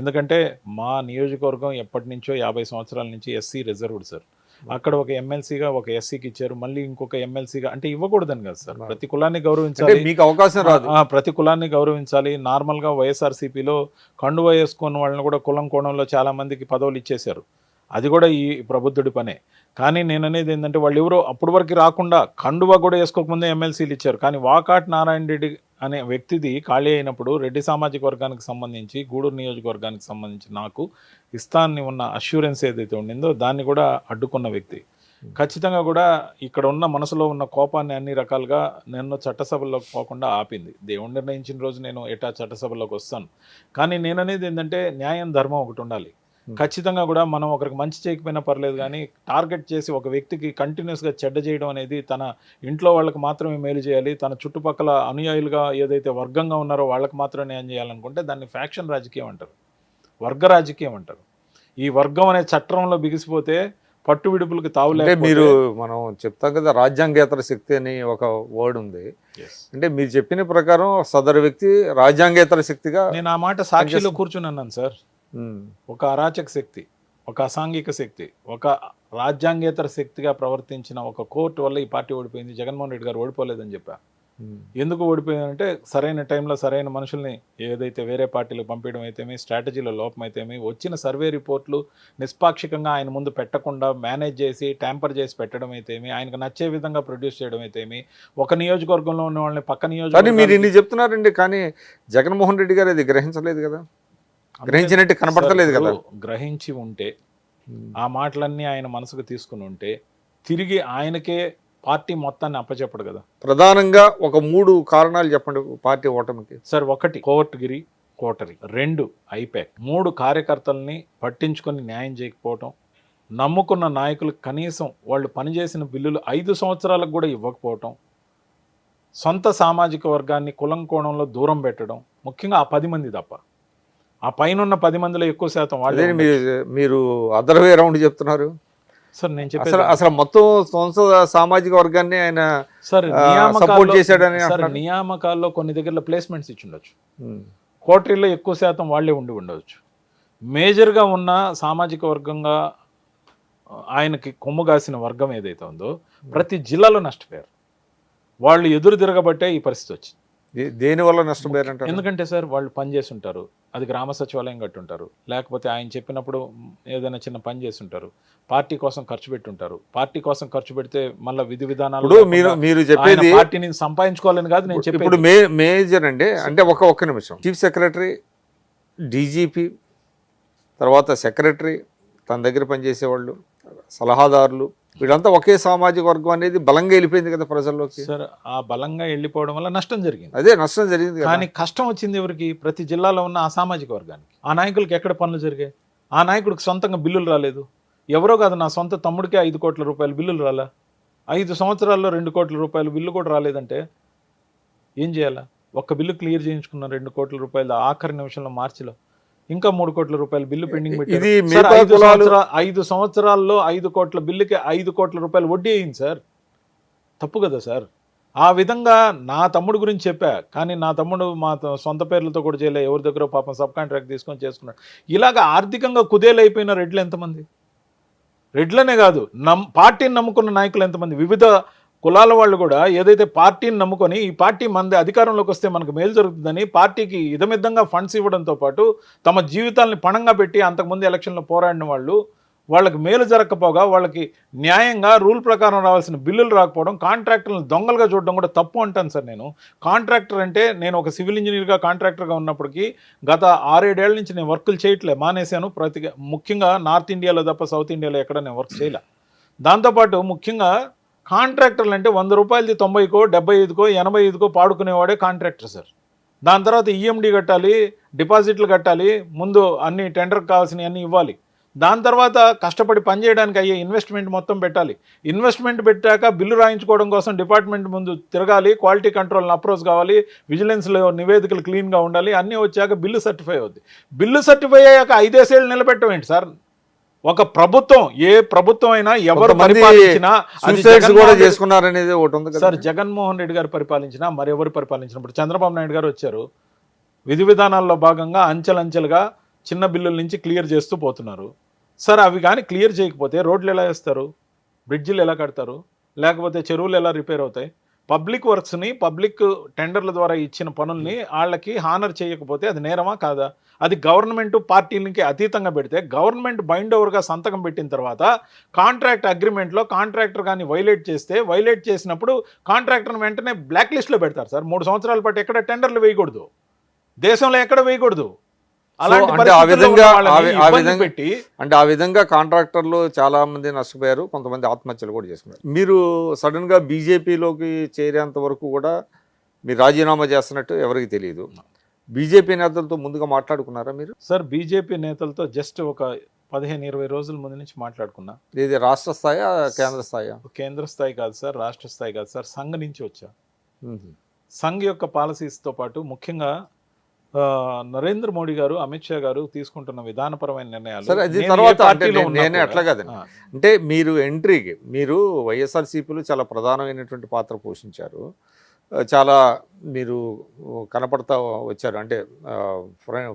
ఎందుకంటే మా నియోజకవర్గం ఎప్పటి నుంచో 50 సంవత్సరాల నుంచి ఎస్సీ రిజర్వ్డ్ సార్. అక్కడ ఒక ఎమ్మెల్సీగా ఒక ఎస్సీకి ఇచ్చారు, మళ్ళీ ఇంకొక ఎమ్మెల్సీగా, అంటే ఇవ్వకూడదని కదా సార్. ప్రతి కులాన్ని గౌరవించాలి, మీకు అవకాశం రాదు. ప్రతి కులాన్ని గౌరవించాలి. నార్మల్గా వైఎస్ఆర్సీపీలో కండువా వేసుకున్న వాళ్ళని కూడా కులం కోణంలో చాలా మందికి పదవులు ఇచ్చేశారు. అది కూడా ఈ ప్రబుద్ధుడి పనే. కానీ నేను అనేది ఏంటంటే వాళ్ళు ఎవరో అప్పటి వరకు రాకుండా కండువా కూడా వేసుకోకముందే ఎమ్మెల్సీలు ఇచ్చారు. కానీ వాకాటి నారాయణ రెడ్డి అనే వ్యక్తిది ఖాళీ అయినప్పుడు రెడ్డి సామాజిక వర్గానికి సంబంధించి గూడూరు నియోజకవర్గానికి సంబంధించి నాకు ఇస్తాన్ని ఉన్న అష్యూరెన్స్ ఏదైతే ఉండిందో దాన్ని కూడా అడ్డుకున్న వ్యక్తి. ఖచ్చితంగా కూడా ఇక్కడ ఉన్న మనసులో ఉన్న కోపాన్ని అన్ని రకాలుగా నన్ను చట్టసభల్లోకి పోకుండా ఆపింది. దేవుడు నిర్ణయించిన రోజు నేను ఎటా చట్టసభలోకి వస్తాను. కానీ నేననేది ఏంటంటే న్యాయం ధర్మం ఒకటి ఉండాలి. ఖచ్చితంగా కూడా మనం ఒకరికి మంచి చేయకపోయినా పర్లేదు, కానీ టార్గెట్ చేసి ఒక వ్యక్తికి కంటిన్యూస్గా చెడ్డ చేయడం అనేది తన ఇంట్లో వాళ్ళకి మాత్రమే మేలు చేయాలి, తన చుట్టుపక్కల అనుయాయులుగా ఏదైతే వర్గంగా ఉన్నారో వాళ్ళకి మాత్రమే న్యాయం చేయాలనుకుంటే దాన్ని ఫ్యాక్షన్ రాజకీయం అంటారు, వర్గ రాజకీయం అంటారు. ఈ వర్గం అనే చట్రంలో బిగిసిపోతే పట్టు విడుపులకు అంటే తావులే. మీరు మనం చెప్తాం కదా రాజ్యాంగేతర శక్తి అని ఒక వర్డ్ ఉంది. అంటే మీరు చెప్పిన ప్రకారం సదరు వ్యక్తి రాజ్యాంగేతర శక్తిగా నేను ఆ మాట సాక్షిలో కూర్చున్నాను సార్. ఒక అరాచక శక్తి, ఒక అసాంఘిక శక్తి, ఒక రాజ్యాంగేతర శక్తిగా ప్రవర్తించిన ఒక కోర్టు వల్ల ఈ పార్టీ ఓడిపోయింది. జగన్మోహన్ రెడ్డి గారు ఓడిపోలేదని చెప్పా. ఎందుకు ఓడిపోయిందంటే సరైన టైంలో సరైన మనుషుల్ని ఏదైతే వేరే పార్టీలకు పంపించడం అయితేమి, స్ట్రాటజీలో లోపం అయితేమి, వచ్చిన సర్వే రిపోర్ట్లు నిష్పాక్షికంగా ఆయన ముందు పెట్టకుండా మేనేజ్ చేసి ట్యాంపర్ చేసి పెట్టడం అయితేమి, ఆయనకు నచ్చే విధంగా ప్రొడ్యూస్ చేయడం అయితేమి, ఒక నియోజకవర్గంలో ఉన్న వాళ్ళని పక్క కానీ నియోజకవర్గం మీరు ఇన్ని చెప్తున్నారండి, కానీ జగన్మోహన్ రెడ్డి గారు అది గ్రహించలేదు కదా, గ్రహించినట్టు కనపడతలేదు కదా. గ్రహించి ఉంటే ఆ మాటలన్నీ ఆయన మనసుకు తీసుకుని ఉంటే తిరిగి ఆయనకే పార్టీ మొత్తాన్ని అప్పచెప్పడు కదా. ప్రధానంగా ఒక 3 కారణాలు చెప్పండి పార్టీ ఓటమికి. సార్, 1 కోర్టుగిరి కోటరి, 2 ఐపాక్, 3 కార్యకర్తల్ని పట్టించుకొని న్యాయం చేయకపోవటం, నమ్ముకున్న నాయకులు కనీసం వాళ్ళు పనిచేసిన బిల్లులు 5 సంవత్సరాలకు కూడా ఇవ్వకపోవటం, సొంత సామాజిక వర్గాన్ని కులం కోణంలో దూరం పెట్టడం, ముఖ్యంగా ఆ 10 మంది తప్ప ఆ పైన 10 మందిలో ఎక్కువ శాతం వాళ్ళే. మీరు అదర్ వే రౌండ్ చెప్తున్నారు సార్. నేను చెప్పేది అసలు మొత్తం సొంత సామాజిక వర్గాన్ని ఆయన సార్ సపోర్ట్ చేశాడని. నియామకాల్లో కొన్ని దగ్గర ప్లేస్మెంట్స్ ఇచ్చి ఉండొచ్చు, కోటరీలో ఎక్కువ శాతం వాళ్ళే ఉండి ఉండవచ్చు. మేజర్గా ఉన్న సామాజిక వర్గంగా ఆయనకి కొమ్ముగాసిన వర్గం ఏదైతే ఉందో ప్రతి జిల్లాలో నష్టపోయారు. వాళ్ళు ఎదురు తిరగబట్టే ఈ పరిస్థితి వచ్చింది. దేనివల్ల నష్టపోయారంట? ఎందుకంటే సార్ వాళ్ళు పని చేసి ఉంటారు, అది గ్రామ సచివాలయం కట్టుంటారు, లేకపోతే ఆయన చెప్పినప్పుడు ఏదైనా చిన్న పని చేసి ఉంటారు, పార్టీ కోసం ఖర్చు పెట్టుంటారు. పార్టీ కోసం ఖర్చు పెడితే మళ్ళీ విధి విధానాలు మీరు చెప్పేది పార్టీని సంపాదించుకోవాలని కాదు నేను చెప్పేది. ఇప్పుడు మేజర్ అండి, అంటే ఒక్క నిమిషం. చీఫ్ సెక్రటరీ, డీజీపీ, తర్వాత సెక్రటరీ, తన దగ్గర పనిచేసేవాళ్ళు, సలహాదారులు, వీళ్ళంతా ఒకే సామాజిక వర్గం అనేది బలంగా వెళ్ళిపోయింది కదా ప్రజల్లోకి. సార్, ఆ బలంగా వెళ్ళిపోవడం వల్ల నష్టం జరిగింది. అదే నష్టం జరిగింది, కానీ కష్టం వచ్చింది ఎవరికి? ప్రతి జిల్లాలో ఉన్న ఆ సామాజిక వర్గానికి. ఆ నాయకులకి ఎక్కడ పనులు జరిగాయి? ఆ నాయకుడికి సొంతంగా బిల్లులు రాలేదు. ఎవరో కాదు, నా సొంత తమ్ముడికే 5 కోట్ల రూపాయలు బిల్లులు రాలా. 5 సంవత్సరాల్లో 2 కోట్ల రూపాయలు బిల్లు కూడా రాలేదంటే ఏం చేయాలా? ఒక్క బిల్లు క్లియర్ చేయించుకున్న 2 కోట్ల రూపాయలు ఆఖరి నిమిషంలో మార్చిలో ఇంకా 3 కోట్ల రూపాయలు బిల్లు పెండింగ్ పెట్టారు. 5 సంవత్సరాల్లో 5 కోట్ల బిల్లుకి 5 కోట్ల రూపాయలు వడ్డీ అయింది సార్. తప్పు కదా సార్? ఆ విధంగా నా తమ్ముడు గురించి చెప్పా, కానీ నా తమ్ముడు మా సొంత పేర్లతో కూడా చేయలే, ఎవరి దగ్గర పాపం సబ్ కాంట్రాక్ట్ తీసుకొని చేసుకున్నాడు. ఇలాగ ఆర్థికంగా కుదేలైపోయిన రెడ్లు ఎంతమంది? రెడ్లనే కాదు, పార్టీని నమ్ముకున్న నాయకులు ఎంతమంది? వివిధ కులాల వాళ్ళు కూడా ఏదైతే పార్టీని నమ్ముకొని ఈ పార్టీ మంది అధికారంలోకి వస్తే మనకు మేలు జరుగుతుందని పార్టీకి ఇదమిద్దంగా ఫండ్స్ ఇవ్వడంతో పాటు తమ జీవితాలని పణంగా పెట్టి అంతకుముందు ఎలక్షన్లో పోరాడిన వాళ్ళు, వాళ్ళకి మేలు జరగకపోగా వాళ్ళకి న్యాయంగా రూల్ ప్రకారం రావాల్సిన బిల్లులు రాకపోవడం, కాంట్రాక్టర్లను దొంగలుగా చూడడం కూడా తప్పు అంటాను సార్. నేను కాంట్రాక్టర్ అంటే నేను ఒక సివిల్ ఇంజనీర్గా కాంట్రాక్టర్గా ఉన్నప్పటికీ గత 6-7 ఏళ్ల నుంచి నేను వర్కులు చేయట్లే, మానేశాను. ముఖ్యంగా నార్త్ ఇండియాలో తప్ప సౌత్ ఇండియాలో ఎక్కడ నేను వర్క్ చేయలే. దాంతోపాటు ముఖ్యంగా కాంట్రాక్టర్లు అంటే 100 రూపాయలది 90కో 75కో 85కో పాడుకునేవాడే కాంట్రాక్టర్ సార్. దాని తర్వాత ఈఎండి కట్టాలి, డిపాజిట్లు కట్టాలి, ముందు అన్ని టెండర్కి కావాల్సినవి అన్నీ ఇవ్వాలి. దాని తర్వాత కష్టపడి పనిచేయడానికి అయ్యే ఇన్వెస్ట్మెంట్ మొత్తం పెట్టాలి. ఇన్వెస్ట్మెంట్ పెట్టాక బిల్లు రాయించుకోవడం కోసం డిపార్ట్మెంట్ ముందు తిరగాలి, క్వాలిటీ కంట్రోల్ని అప్రోచ్ కావాలి, విజిలెన్స్లో నివేదికలు క్లీన్గా ఉండాలి, అన్నీ వచ్చాక బిల్లు సర్టిఫై అవుద్ది. బిల్లు సర్టిఫై అయ్యాక 5 ఏళ్ళు నిలబెట్టమేంటి సార్? ఒక ప్రభుత్వం, ఏ ప్రభుత్వం అయినా ఎవరు పరిపాలించినా చేసుకున్నారనేది ఒకటి ఉంది సార్. జగన్మోహన్ రెడ్డి గారు పరిపాలించినా మరెవరు పరిపాలించినప్పుడు చంద్రబాబు నాయుడు గారు వచ్చారు, విధి విధానాల్లో భాగంగా అంచెలంచెలుగా చిన్న బిల్లుల నుంచి క్లియర్ చేస్తూ పోతున్నారు సార్. అవి కానీ క్లియర్ చేయకపోతే రోడ్లు ఎలా వేస్తారు, బ్రిడ్జిలు ఎలా కడతారు, లేకపోతే చెరువులు ఎలా రిపేర్ అవుతాయి? పబ్లిక్ వర్క్స్ని, పబ్లిక్ టెండర్ల ద్వారా ఇచ్చిన పనుల్ని వాళ్ళకి హానర్ చేయకపోతే అది నేరమా కాదా? అది గవర్నమెంట్ పార్టీలకి అతీతంగా పెడితే గవర్నమెంట్ బైండ్ ఓవర్గా సంతకం పెట్టిన తర్వాత కాంట్రాక్ట్ అగ్రిమెంట్లో కాంట్రాక్టర్ కానీ వైలేట్ చేసినప్పుడు కాంట్రాక్టర్ని వెంటనే బ్లాక్ లిస్ట్లో పెడతారు సార్. 3 సంవత్సరాల పాటు ఎక్కడ టెండర్లు వేయకూడదు, దేశంలో ఎక్కడ వేయకూడదు. ఆ విధంగా కాంట్రాక్టర్లు చాలా మంది నష్టపోయారు, కొంతమంది ఆత్మహత్యలు కూడా చేసుకున్నారు. మీరు సడన్ గా బీజేపీలోకి చేరేంత వరకు కూడా మీరు రాజీనామా చేస్తున్నట్టు ఎవరికి తెలియదు. బీజేపీ నేతలతో ముందుగా మాట్లాడుకున్నారా మీరు? సార్, బీజేపీ నేతలతో జస్ట్ ఒక 15-20 రోజుల ముందు నుంచి మాట్లాడుకున్నా. ఇది రాష్ట్ర స్థాయా కేంద్ర స్థాయా? కేంద్ర స్థాయి కాదు సార్, రాష్ట్ర స్థాయి కాదు సార్, సంఘ్ నుంచి వచ్చా. మ్మ్. సంఘ్ యొక్క పాలసీస్తో పాటు ముఖ్యంగా నరేంద్ర మోడీ గారు, అమిత్ షా గారు తీసుకుంటున్న విధానపరమైన నిర్ణయాలు సరే, అది నేను ఏ తర్వాత అంటే పార్టీలో ఉన్నా నేనే కూడా- అట్లా కాదండి. ఆ, అంటే మీరు ఎంట్రీకి మీరు వైఎస్ఆర్సీపీలో చాలా ప్రధానమైనటువంటి పాత్ర పోషించారు. చాలా మీరు కనపడతా వచ్చారు, అంటే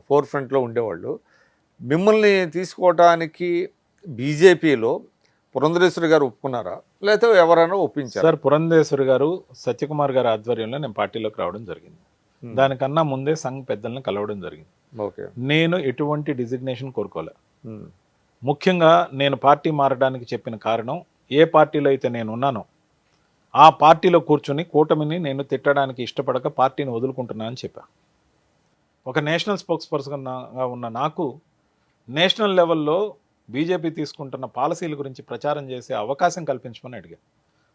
ఫోర్ ఫ్రంట్లో ఉండేవాళ్ళు. మిమ్మల్ని తీసుకోవడానికి బీజేపీలో పురంధరేశ్వరి గారు ఒప్పుకున్నారా, లేకపోతే ఎవరైనా ఒప్పించారు? సార్ పురంధేశ్వరి గారు, సత్యకుమార్ గారి ఆధ్వర్యంలో నేను పార్టీలోకి రావడం జరిగింది. దానికన్నా ముందే సంఘ్ పెద్దల్ని కలవడం జరిగింది. ఓకే. నేను ఎటువంటి డిజిగ్నేషన్ కోరుకోలే. మ్మ్. ముఖ్యంగా నేను పార్టీ మారడానికి చెప్పిన కారణం, ఏ పార్టీలో అయితే నేను ఉన్నానో ఆ పార్టీలో కూర్చొని కూటమిని నేను తిట్టడానికి ఇష్టపడక పార్టీని వదులుకుంటున్నా అని చెప్పా. ఒక నేషనల్ స్పోక్స్ పర్సన్గా ఉన్న నాకు నేషనల్ లెవెల్లో బీజేపీ తీసుకుంటున్న పాలసీల గురించి ప్రచారం చేసే అవకాశం కల్పించమని అడిగా.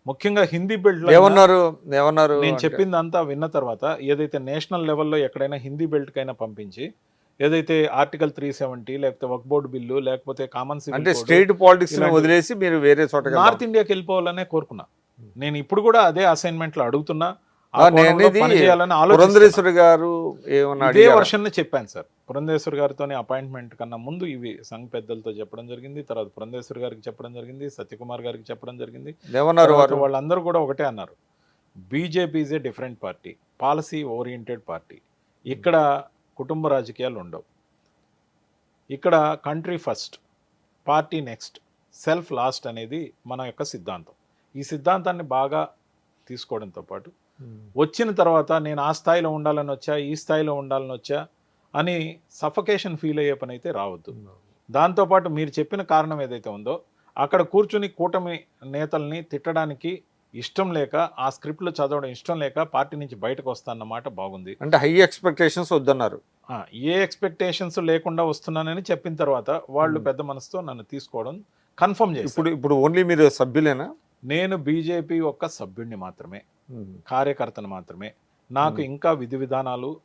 ముఖ్యంగా హిందీ బెల్ట్ ఏమన్నారు? నేను చెప్పిందంతా విన్న తర్వాత ఏదైతే నేషనల్ లెవెల్లో ఎక్కడైనా హిందీ బెల్ట్కైనా పంపించి, ఏదైతే ఆర్టికల్ 370 లేకపోతే వక్ఫ్ బోర్డు బిల్లు లేకపోతే కామన్ అంటే సివిల్ స్టేట్ పాలిటిక్స్ ఇలాంటి- వదిలేసి మీరు వేరే చోట నార్త్ ఇండియాకి వెళ్ళిపోవాలనే కోరుకున్నా. నేను ఇప్పుడు కూడా అదే అసైన్మెంట్లో అడుగుతున్నా. ఆ నేను కోణంలో అనేది పనిచేయాలని ఆలోచిస్తున్నా. పురంధరేశ్వరి గారు ఏమన్నా ఇదే అడిగారా? వర్షన్ చెప్పాను సార్. పురంధేశ్వరి గారితోనే అపాయింట్మెంట్ కన్నా ముందు ఇవి సంఘ్ పెద్దలతో చెప్పడం జరిగింది. తర్వాత పురంధేశ్వరి గారికి చెప్పడం జరిగింది, సత్యకుమార్ గారికి చెప్పడం జరిగింది. ఏమన్నారు తర్వాత వారు? వాళ్ళందరూ కూడా ఒకటే అన్నారు, BJP is a different party, policy oriented party. ఇక్కడ కుటుంబ రాజకీయాలు ఉండవు. ఇక్కడ country first, party next, self last అనేది మన యొక్క సిద్ధాంతం. ఈ సిద్ధాంతాన్ని బాగా తీసుకోవడంతో పాటు వచ్చిన తర్వాత నేను ఆ స్థాయిలో ఉండాలని వచ్చా, ఈ స్థాయిలో ఉండాలని వచ్చా అని సఫకేషన్ ఫీల్ అయ్యే పని అయితే రావద్దు. దాంతోపాటు మీరు చెప్పిన కారణం ఏదైతే ఉందో, అక్కడ కూర్చుని కూటమి నేతల్ని తిట్టడానికి ఇష్టం లేక, ఆ స్క్రిప్ట్లు చదవడం ఇష్టం లేక పార్టీ నుంచి బయటకు వస్తానన్నమాట బాగుంది. అంటే హై ఎక్స్పెక్టేషన్స్ వద్దన్నారు. ఏ ఎక్స్పెక్టేషన్స్ లేకుండా వస్తున్నానని చెప్పిన తర్వాత వాళ్ళు పెద్ద మనసుతో నన్ను తీసుకోవడం కన్ఫర్మ్ చేసి, ఇప్పుడు ఓన్లీ మీరు సభ్యులేనా? నేను బీజేపీ యొక్క సభ్యుడిని మాత్రమే, కార్యకర్తను మాత్రమే. నాకు ఇంకా విధి విధానాలు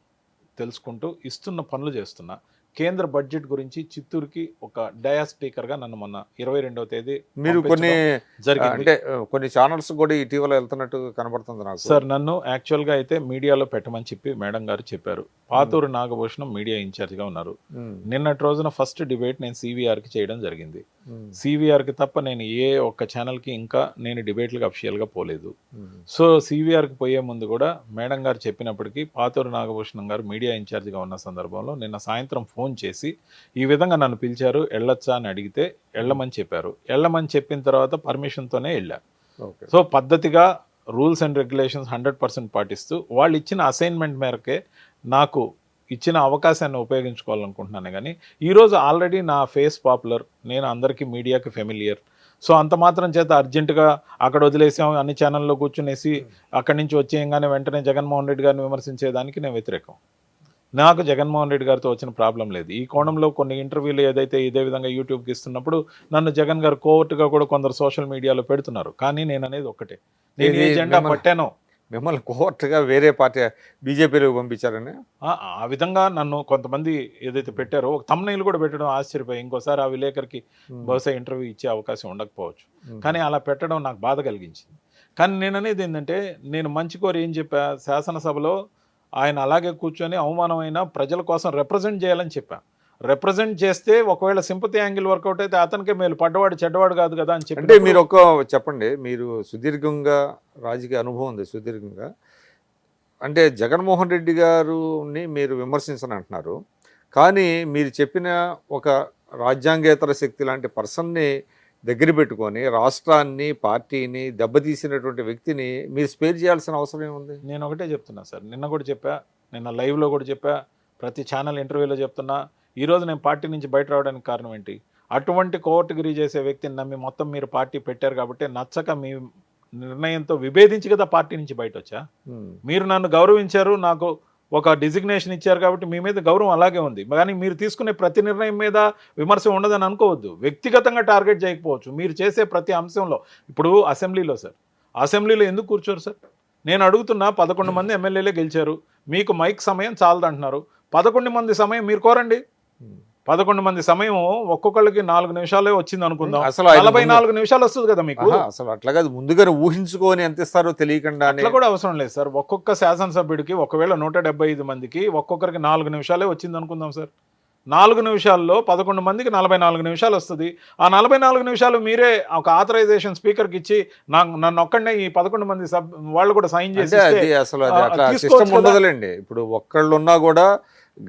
తెలుసుకుంటూ ఇస్తున్న పనులు చేస్తున్నా. కేంద్ర బడ్జెట్ గురించి చిత్తూరుకి ఒక డయా స్పీకర్గా నన్ను మొన్న 22వ తేదీ మీరు కొన్ని జరిగింది. అంటే కొన్ని ఛానల్స్ కూడా ఇటీవల వెళ్తున్నట్టు కనబడుతుంది నాకు. సార్ నన్ను యాక్చువల్గా అయితే మీడియాలో పెట్టమని చెప్పి మేడం గారు చెప్పారు. పాతూరు నాగభూషణం మీడియా ఇన్ఛార్జ్గా ఉన్నారు. నిన్నటి రోజున ఫస్ట్ డిబేట్ నేను సివిఆర్కి చేయడం జరిగింది. సివిఆర్కి తప్ప నేను ఏ ఒక్క ఛానల్కి ఇంకా నేను డిబేట్లకు అఫిషియల్గా పోలేదు. సో సివిఆర్కి పోయే ముందు కూడా మేడం గారు చెప్పినప్పటికీ పాతూరు నాగభూషణం గారు మీడియా ఇన్ఛార్జ్గా ఉన్న సందర్భంలో నిన్న సాయంత్రం ఫోన్ చేసి ఈ విధంగా నన్ను పిలిచారు, వెళ్ళొచ్చా అని అడిగితే వెళ్ళమని చెప్పారు. వెళ్ళమని చెప్పిన తర్వాత పర్మిషన్తోనే వెళ్ళా. ఓకే. సో పద్ధతిగా రూల్స్ అండ్ రెగ్యులేషన్స్ 100% పాటిస్తూ వాళ్ళు ఇచ్చిన అసైన్మెంట్ మేరకే నాకు ఇచ్చిన అవకాశాన్ని ఉపయోగించుకోవాలనుకుంటున్నాను. కానీ ఈరోజు ఆల్రెడీ నా ఫేస్ పాపులర్, నేను అందరికీ మీడియాకి ఫెమిలియర్. సో అంత మాత్రం చేత అర్జెంటుగా అక్కడ వదిలేసాం, అన్ని ఛానల్లో కూర్చునేసి అక్కడి నుంచి వచ్చేయంగానే వెంటనే జగన్మోహన్ రెడ్డి గారిని విమర్శించేదానికి నేను వ్యతిరేకం. నాకు జగన్మోహన్ రెడ్డి గారితో వచ్చిన ప్రాబ్లం లేదు. ఈ కోణంలో కొన్ని ఇంటర్వ్యూలు ఏదైతే ఇదే విధంగా యూట్యూబ్కి ఇస్తున్నప్పుడు నన్ను జగన్ గారు కోర్టుగా కూడా కొందరు సోషల్ మీడియాలో పెడుతున్నారు. కానీ నేను అనేది ఒక్కటే, నేను ఏ జెండా పట్టానో. మిమ్మల్ని కోర్టుగా వేరే పార్టీ బీజేపీలోకి పంపించారని ఆ విధంగా నన్ను కొంతమంది ఏదైతే పెట్టారో, ఒక తమ్నైల్ కూడా పెట్టడం ఆశ్చర్యపోయి, ఇంకోసారి ఆ విలేకరికి బహుశా ఇంటర్వ్యూ ఇచ్చే అవకాశం ఉండకపోవచ్చు. కానీ అలా పెట్టడం నాకు బాధ కలిగించింది. కానీ నేను అనేది ఏంటంటే, నేను మంచి కోరి ఏం చెప్పా, శాసనసభలో ఆయన అలాగే కూర్చొని అవమానమైన ప్రజల కోసం రిప్రజెంట్ చేయాలని చెప్పా. రిప్రజెంట్ చేస్తే ఒకవేళ సింపతి యాంగిల్ వర్కౌట్ అయితే అతనికే మేలు, పడ్డవాడు చెడ్డవాడు కాదు కదా అని చెప్పి. అంటే మీరు ఒక చెప్పండి, మీరు సుదీర్ఘంగా రాజకీయ అనుభవం ఉంది, సుదీర్ఘంగా. అంటే జగన్మోహన్ రెడ్డి గారుని మీరు విమర్శించని అంటున్నారు, కానీ మీరు చెప్పిన ఒక రాజ్యాంగేతర శక్తి లాంటి పర్సన్ని దగ్గర పెట్టుకొని రాష్ట్రాన్ని, పార్టీని దెబ్బతీసినటువంటి వ్యక్తిని మీరు స్పేర్ చేయాల్సిన అవసరం ఏముంది? నేను ఒకటే చెప్తున్నా సార్, నిన్న కూడా చెప్పా, నిన్న లైవ్లో కూడా చెప్పా, ప్రతి ఛానల్ ఇంటర్వ్యూలో చెప్తున్నా. ఈరోజు నేను పార్టీ నుంచి బయట రావడానికి కారణం ఏంటి? అటువంటి కోర్టుగిరి చేసే వ్యక్తిని నమ్మి మొత్తం మీరు పార్టీ పెట్టారు కాబట్టి, నచ్చక మీ నిర్ణయంతో విభేదించి కదా పార్టీ నుంచి బయట వచ్చా. మీరు నన్ను గౌరవించారు, నాకు ఒక డిజిగ్నేషన్ ఇచ్చారు కాబట్టి మీ మీద గౌరవం అలాగే ఉంది. కానీ మీరు తీసుకునే ప్రతి నిర్ణయం మీద విమర్శ ఉండదని అనుకోవద్దు. వ్యక్తిగతంగా టార్గెట్ చేయకపోవచ్చు, మీరు చేసే ప్రతి అంశంలో. ఇప్పుడు అసెంబ్లీలో సార్, అసెంబ్లీలో ఎందుకు కూర్చోరు సార్? నేను అడుగుతున్నా, 11 మంది ఎమ్మెల్యేలే గెలిచారు, మీకు మైక్ సమయం చాలదంటున్నారు. 11 మంది సమయం మీరు కోరండి. 11 మంది సమయం ఒక్కొక్కళ్ళకి 4 నిమిషాలే వచ్చింది అనుకుందాం. అసలు ఆయన 44 నిమిషాలు వస్తుంది కదా మీకు. అసలు అట్లా కాదు, ముందుగానే ఊహించుకొని ఎంత ఇస్తారో తెలియకుండా అట్లా కూడా అవసరం లేదు సార్. ఒక్కొక్క శాసనసభ్యుడికి ఒకవేళ 175 మందికి ఒక్కొక్కరికి 4 నిమిషాలే వచ్చింది అనుకుందాం సార్. 4 నిమిషాల్లో 11 మందికి 44 నిమిషాలు వస్తుంది. ఆ 44 నిమిషాలు మీరే ఒక ఆథరైజేషన్ స్పీకర్కి ఇచ్చి నన్ను ఒక్కడనే ఈ 11 మంది వాళ్ళు కూడా సైన్ చేసి అది అసలు అది అట్లా సిస్టమ్ ఉండదులేండి. ఇప్పుడు ఒక్కళ్ళు ఉన్నా కూడా